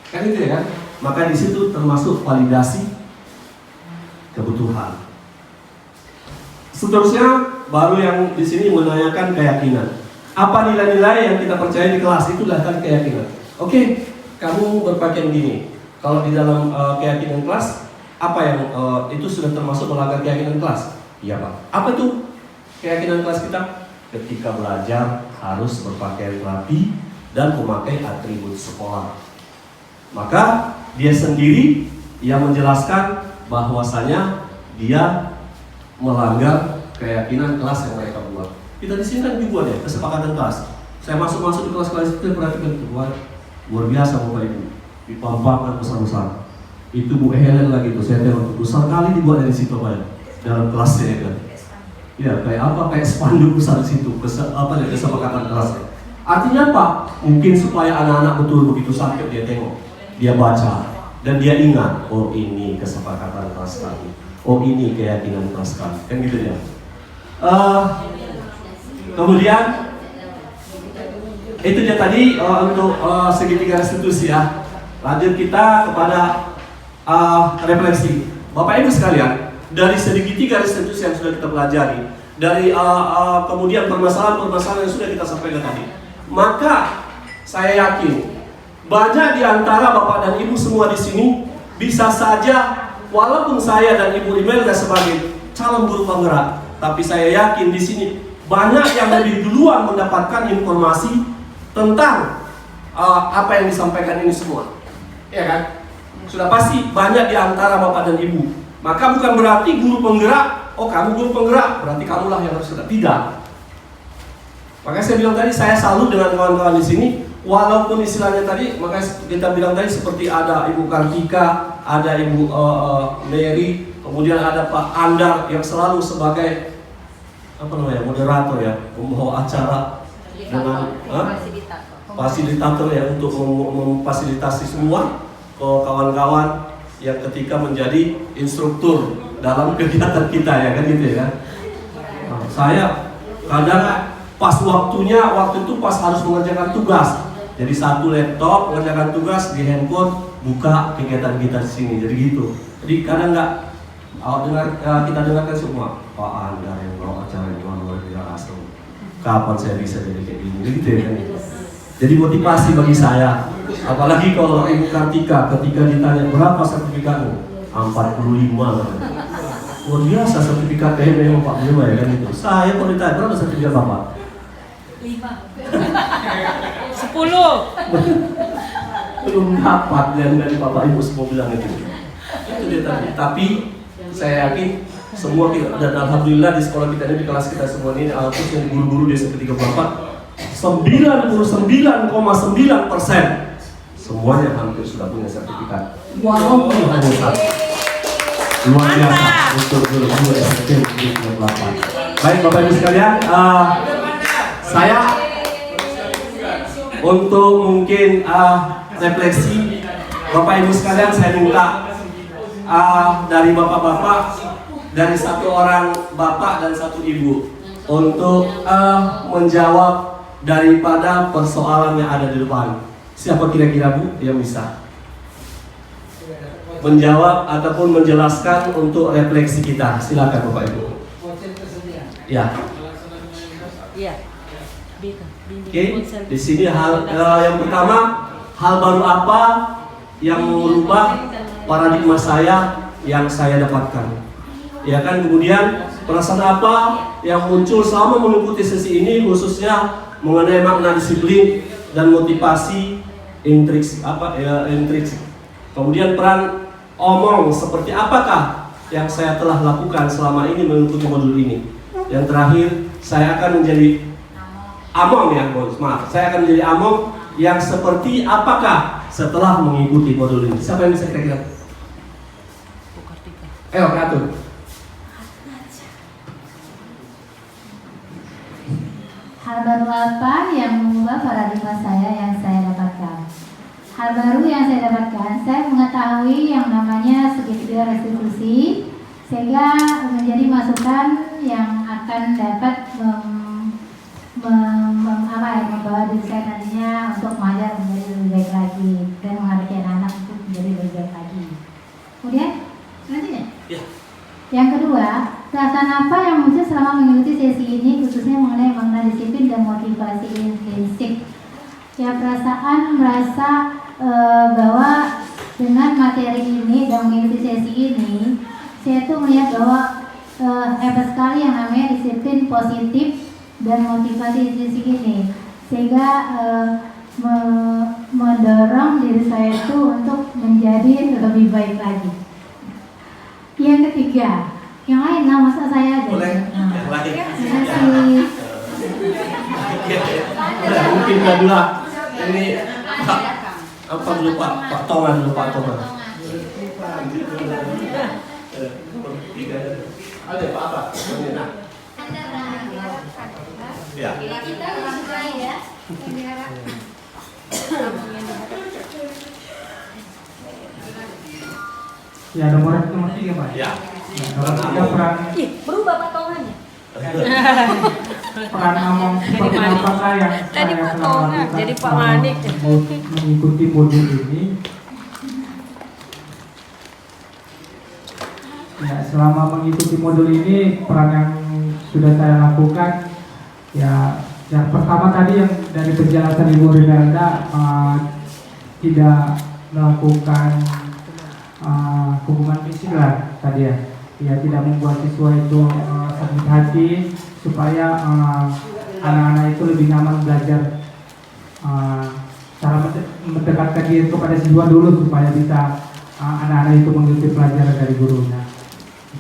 Kan itu ya kan? Maka di situ termasuk validasi kebutuhan. Seterusnya baru yang di sini menanyakan keyakinan. Apa nilai-nilai yang kita percaya di kelas, itulah kan keyakinan. Oke, kamu berpakaian gini. Kalau di dalam keyakinan kelas, apa yang itu sudah termasuk melanggar keyakinan kelas? Iya Pak. Apa itu keyakinan kelas kita? Ketika belajar harus berpakaian rapi dan memakai atribut sekolah. Maka dia sendiri yang menjelaskan bahwasanya dia melanggar keyakinan kelas yang mereka buat. Kita di sini kan dibuat ya kesepakatan kelas. Saya masuk di kelas-kelas itu perhatikan itu luar biasa Bapak Ibu. Dipampangkan besar-besar. Itu Bu Helen lagi tuh saya tengok besar kali dibuat dari situ Pak ya. Dalam kelasnya ya kan. Ya kayak apa? Kayak spanduk besar di situ. Kesepakatan kelasnya. Artinya apa? Mungkin supaya anak-anak betul begitu sampai dia tengok, dia baca dan dia ingat, oh ini kesepakatan kelas kami. Oh ini keyakinan kelas kami. Kan gitu ya. Kemudian itu dia tadi untuk segitiga restitusi ya. Lanjut kita kepada refleksi. Bapak Ibu sekalian, dari segitiga restitusi yang sudah kita pelajari, dari kemudian permasalahan-permasalahan yang sudah kita sampaikan tadi, maka saya yakin banyak di antara Bapak dan Ibu semua di sini bisa saja, walaupun saya dan Ibu Imelda sebagai calon guru penggerak, tapi saya yakin di sini banyak yang lebih duluan mendapatkan informasi tentang apa yang disampaikan ini semua, ya kan? Sudah pasti banyak di antara Bapak dan Ibu. Maka bukan berarti guru penggerak, oh kamu guru penggerak, berarti kamulah yang harus sudah tidak. Maka saya bilang tadi saya salut dengan kawan-kawan di sini, walaupun istilahnya tadi, maka kita bilang tadi seperti ada Ibu Kartika, ada Ibu Mary, kemudian ada Pak Andar yang selalu sebagai moderator ya, membawa acara dengan fasilitator ya untuk memfasilitasi semua ke kawan-kawan yang ketika menjadi instruktur dalam kegiatan kita ya kan gitu ya kan. Nah, saya kadang pas waktu itu pas harus mengerjakan tugas, jadi satu laptop mengerjakan tugas di handphone, buka kegiatan kita di sini, jadi gitu. Jadi kadang kita dengarkan semua Pak Anda yang bawa acara itu luar biasa. Kapan saya bisa jadi kayak gini, gitu ya kan? Jadi motivasi bagi saya. Apalagi kalau Ibu Kartika ketika ditanya berapa sertifikatmu, 45. Luar biasa sertifikat memang Pak Bima ya kan itu. Saya kalau ditanya berapa sertifikat Bapak? 10. Belum dapat dari Bapak Ibu semua bilang itu. Itu dia tadi. Tapi saya yakin semua kita, dan alhamdulillah di sekolah kita ini, di kelas kita semua ini, khususnya guru-guru di SMP 34, 99,9% semuanya hampir sudah punya sertifikat. Walaupun hanya satu. Luar biasa untuk guru-guru SMP 34. Baik Bapak Ibu sekalian, saya untuk mungkin refleksi Bapak Ibu sekalian, saya minta dari bapak-bapak, dari satu orang bapak dan satu ibu untuk menjawab daripada persoalan yang ada di depan. Siapa kira-kira Bu yang bisa menjawab ataupun menjelaskan untuk refleksi kita? Silakan Bapak Ibu. Ya. Iya. Oke, di sini hal yang pertama, hal baru apa yang mengubah paradigma saya yang saya dapatkan? Ya kan, kemudian perasaan apa yang muncul selama mengikuti sesi ini, khususnya mengenai makna disiplin dan motivasi intrinsik kemudian peran omong seperti apakah yang saya telah lakukan selama ini mengikuti modul ini. Yang terakhir, saya akan menjadi among ya, maaf, saya akan menjadi among yang seperti apakah setelah mengikuti modul ini. Siapa yang bisa kira-kira? Atur. Hal baru apa yang mengubah paradigma saya yang saya dapatkan? Hal baru yang saya dapatkan, saya mengetahui yang namanya segitiga restitusi, sehingga menjadi masukan yang akan dapat membawa diri saya nantinya untuk mengajar menjadi lebih baik lagi dan menghadapi anak-anak untuk menjadi lebih baik lagi. Kemudian selanjutnya, yang kedua, perasaan apa yang muncul selama mengikuti sesi ini, khususnya mengenai makna disiplin dan motivasi intrinsik. Ya, perasaan merasa bahwa dengan materi ini dan mengikuti sesi ini, saya tuh melihat bahwa hebat sekali yang namanya disiplin positif dan motivasi sesi ini, sehingga mendorong diri saya itu untuk menjadi lebih baik lagi. Yang ketiga, yang lain lah masa saya aja. Boleh. Yang lain. Terima kasih. Mungkin kedua ini apa dulu Pak Tongan dulu Pak Tongan. Ada Pak apa? Ya. Kita mulai ya. Ya, nomor 3 Pak. Ya. Nomor 3 peran Berubah potongannya. peran Among seperti apakah yang Tadi saya Pak telah Tongan, lakukan jadi Pak selama Manik. mengikuti modul ini. Ya, selama mengikuti modul ini peran yang sudah saya lakukan ya, yang pertama tadi yang dari penjelasan Ibu Rinalda tidak melakukan hukuman fisik lah tadi ya. Ya, tidak membuat siswa itu sakit hati supaya anak-anak itu lebih nyaman belajar. Cara mendekatkan diri kepada siswa dulu supaya bisa anak-anak itu mengikuti pelajaran dari gurunya.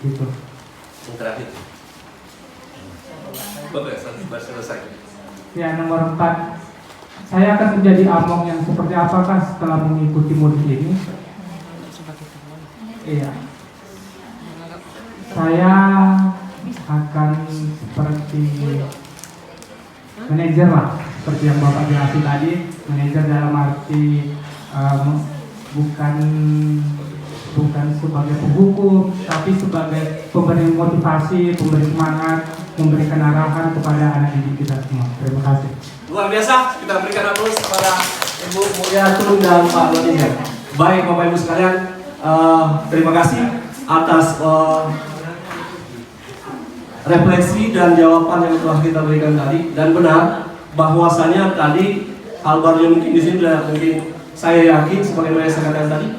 Begitu. Yang terakhir. Bagus, selesai. Ya, nomor 4. Saya akan menjadi among yang seperti apakah setelah mengikuti modul ini? Iya. Saya akan seperti manajer lah, seperti yang Bapak jelasin tadi. Manajer dalam arti bukan sebagai penghukum, tapi sebagai pemberi motivasi, pemberi semangat, memberikan arahan kepada anak didik kita semua. Terima kasih. Luar biasa, kita berikan aplaus kepada Ibu Mulyatun dan Pak Donier. Baik Bapak Ibu sekalian, terima kasih atas refleksi dan jawaban yang telah kita berikan tadi. Dan benar bahwasanya tadi hal baru yang mungkin di sini mungkin saya yakin sebagaimana saya katakan tadi,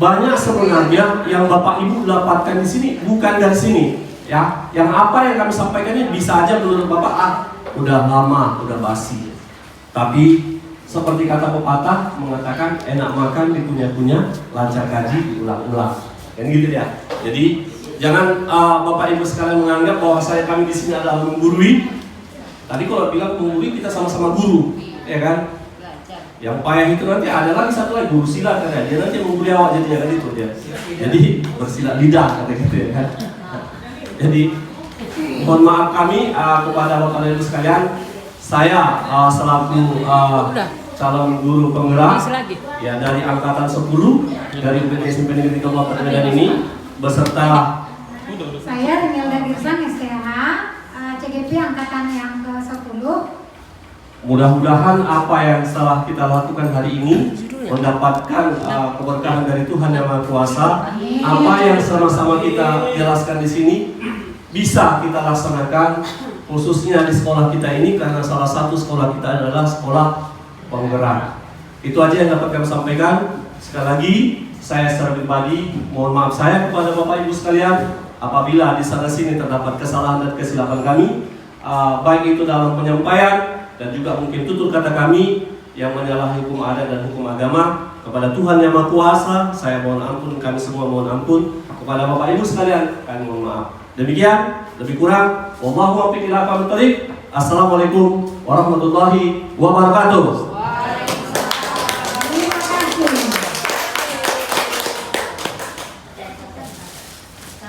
banyak sebenarnya yang Bapak Ibu dapatkan di sini bukan dari sini, ya. Yang apa yang kami sampaikan ini bisa aja menurut Bapak udah lama, udah basi. Tapi seperti kata pepatah mengatakan enak makan dikunyah-kunyah, lancar gaji diulang-ulang. Kan gitu ya. Jadi jangan Bapak Ibu sekalian menganggap bahwa kami di sini adalah menggurui. Tadi kalau bilang menggurui kita sama-sama guru, ya kan? Yang payah itu nanti ada lagi satu lagi guru silat kan ya. Dia nanti menggurui awak jadinya kan itu dia. Jadi bersilat lidah kata gitu ya kan. Jadi mohon maaf kami kepada Bapak Ibu sekalian, saya selaku calon guru penggerak ya dari angkatan 10 dari SMP Negeri Kabupaten Medan ini beserta Saya Rinalda Girsang STH CGP angkatan yang ke-10. mudah-mudahan apa yang telah kita lakukan hari ini mendapatkan keberkahan dari Tuhan Yang Maha Kuasa. Apa yang sama-sama kita jelaskan di sini bisa kita laksanakan khususnya di sekolah kita ini, karena salah satu sekolah kita adalah sekolah penggerak. Itu aja yang dapat kami sampaikan. Sekali lagi saya secara pribadi mohon maaf saya kepada Bapak Ibu sekalian apabila di sana sini terdapat kesalahan dan kesilapan kami, baik itu dalam penyampaian dan juga mungkin tutur kata kami yang menyalahi hukum adat dan hukum agama. Kepada Tuhan Yang Maha Kuasa saya mohon ampun, kami semua mohon ampun. Kepada Bapak Ibu sekalian kami mohon maaf. Demikian, lebih kurang wallahu a'lam bishawab. Assalamualaikum warahmatullahi wabarakatuh.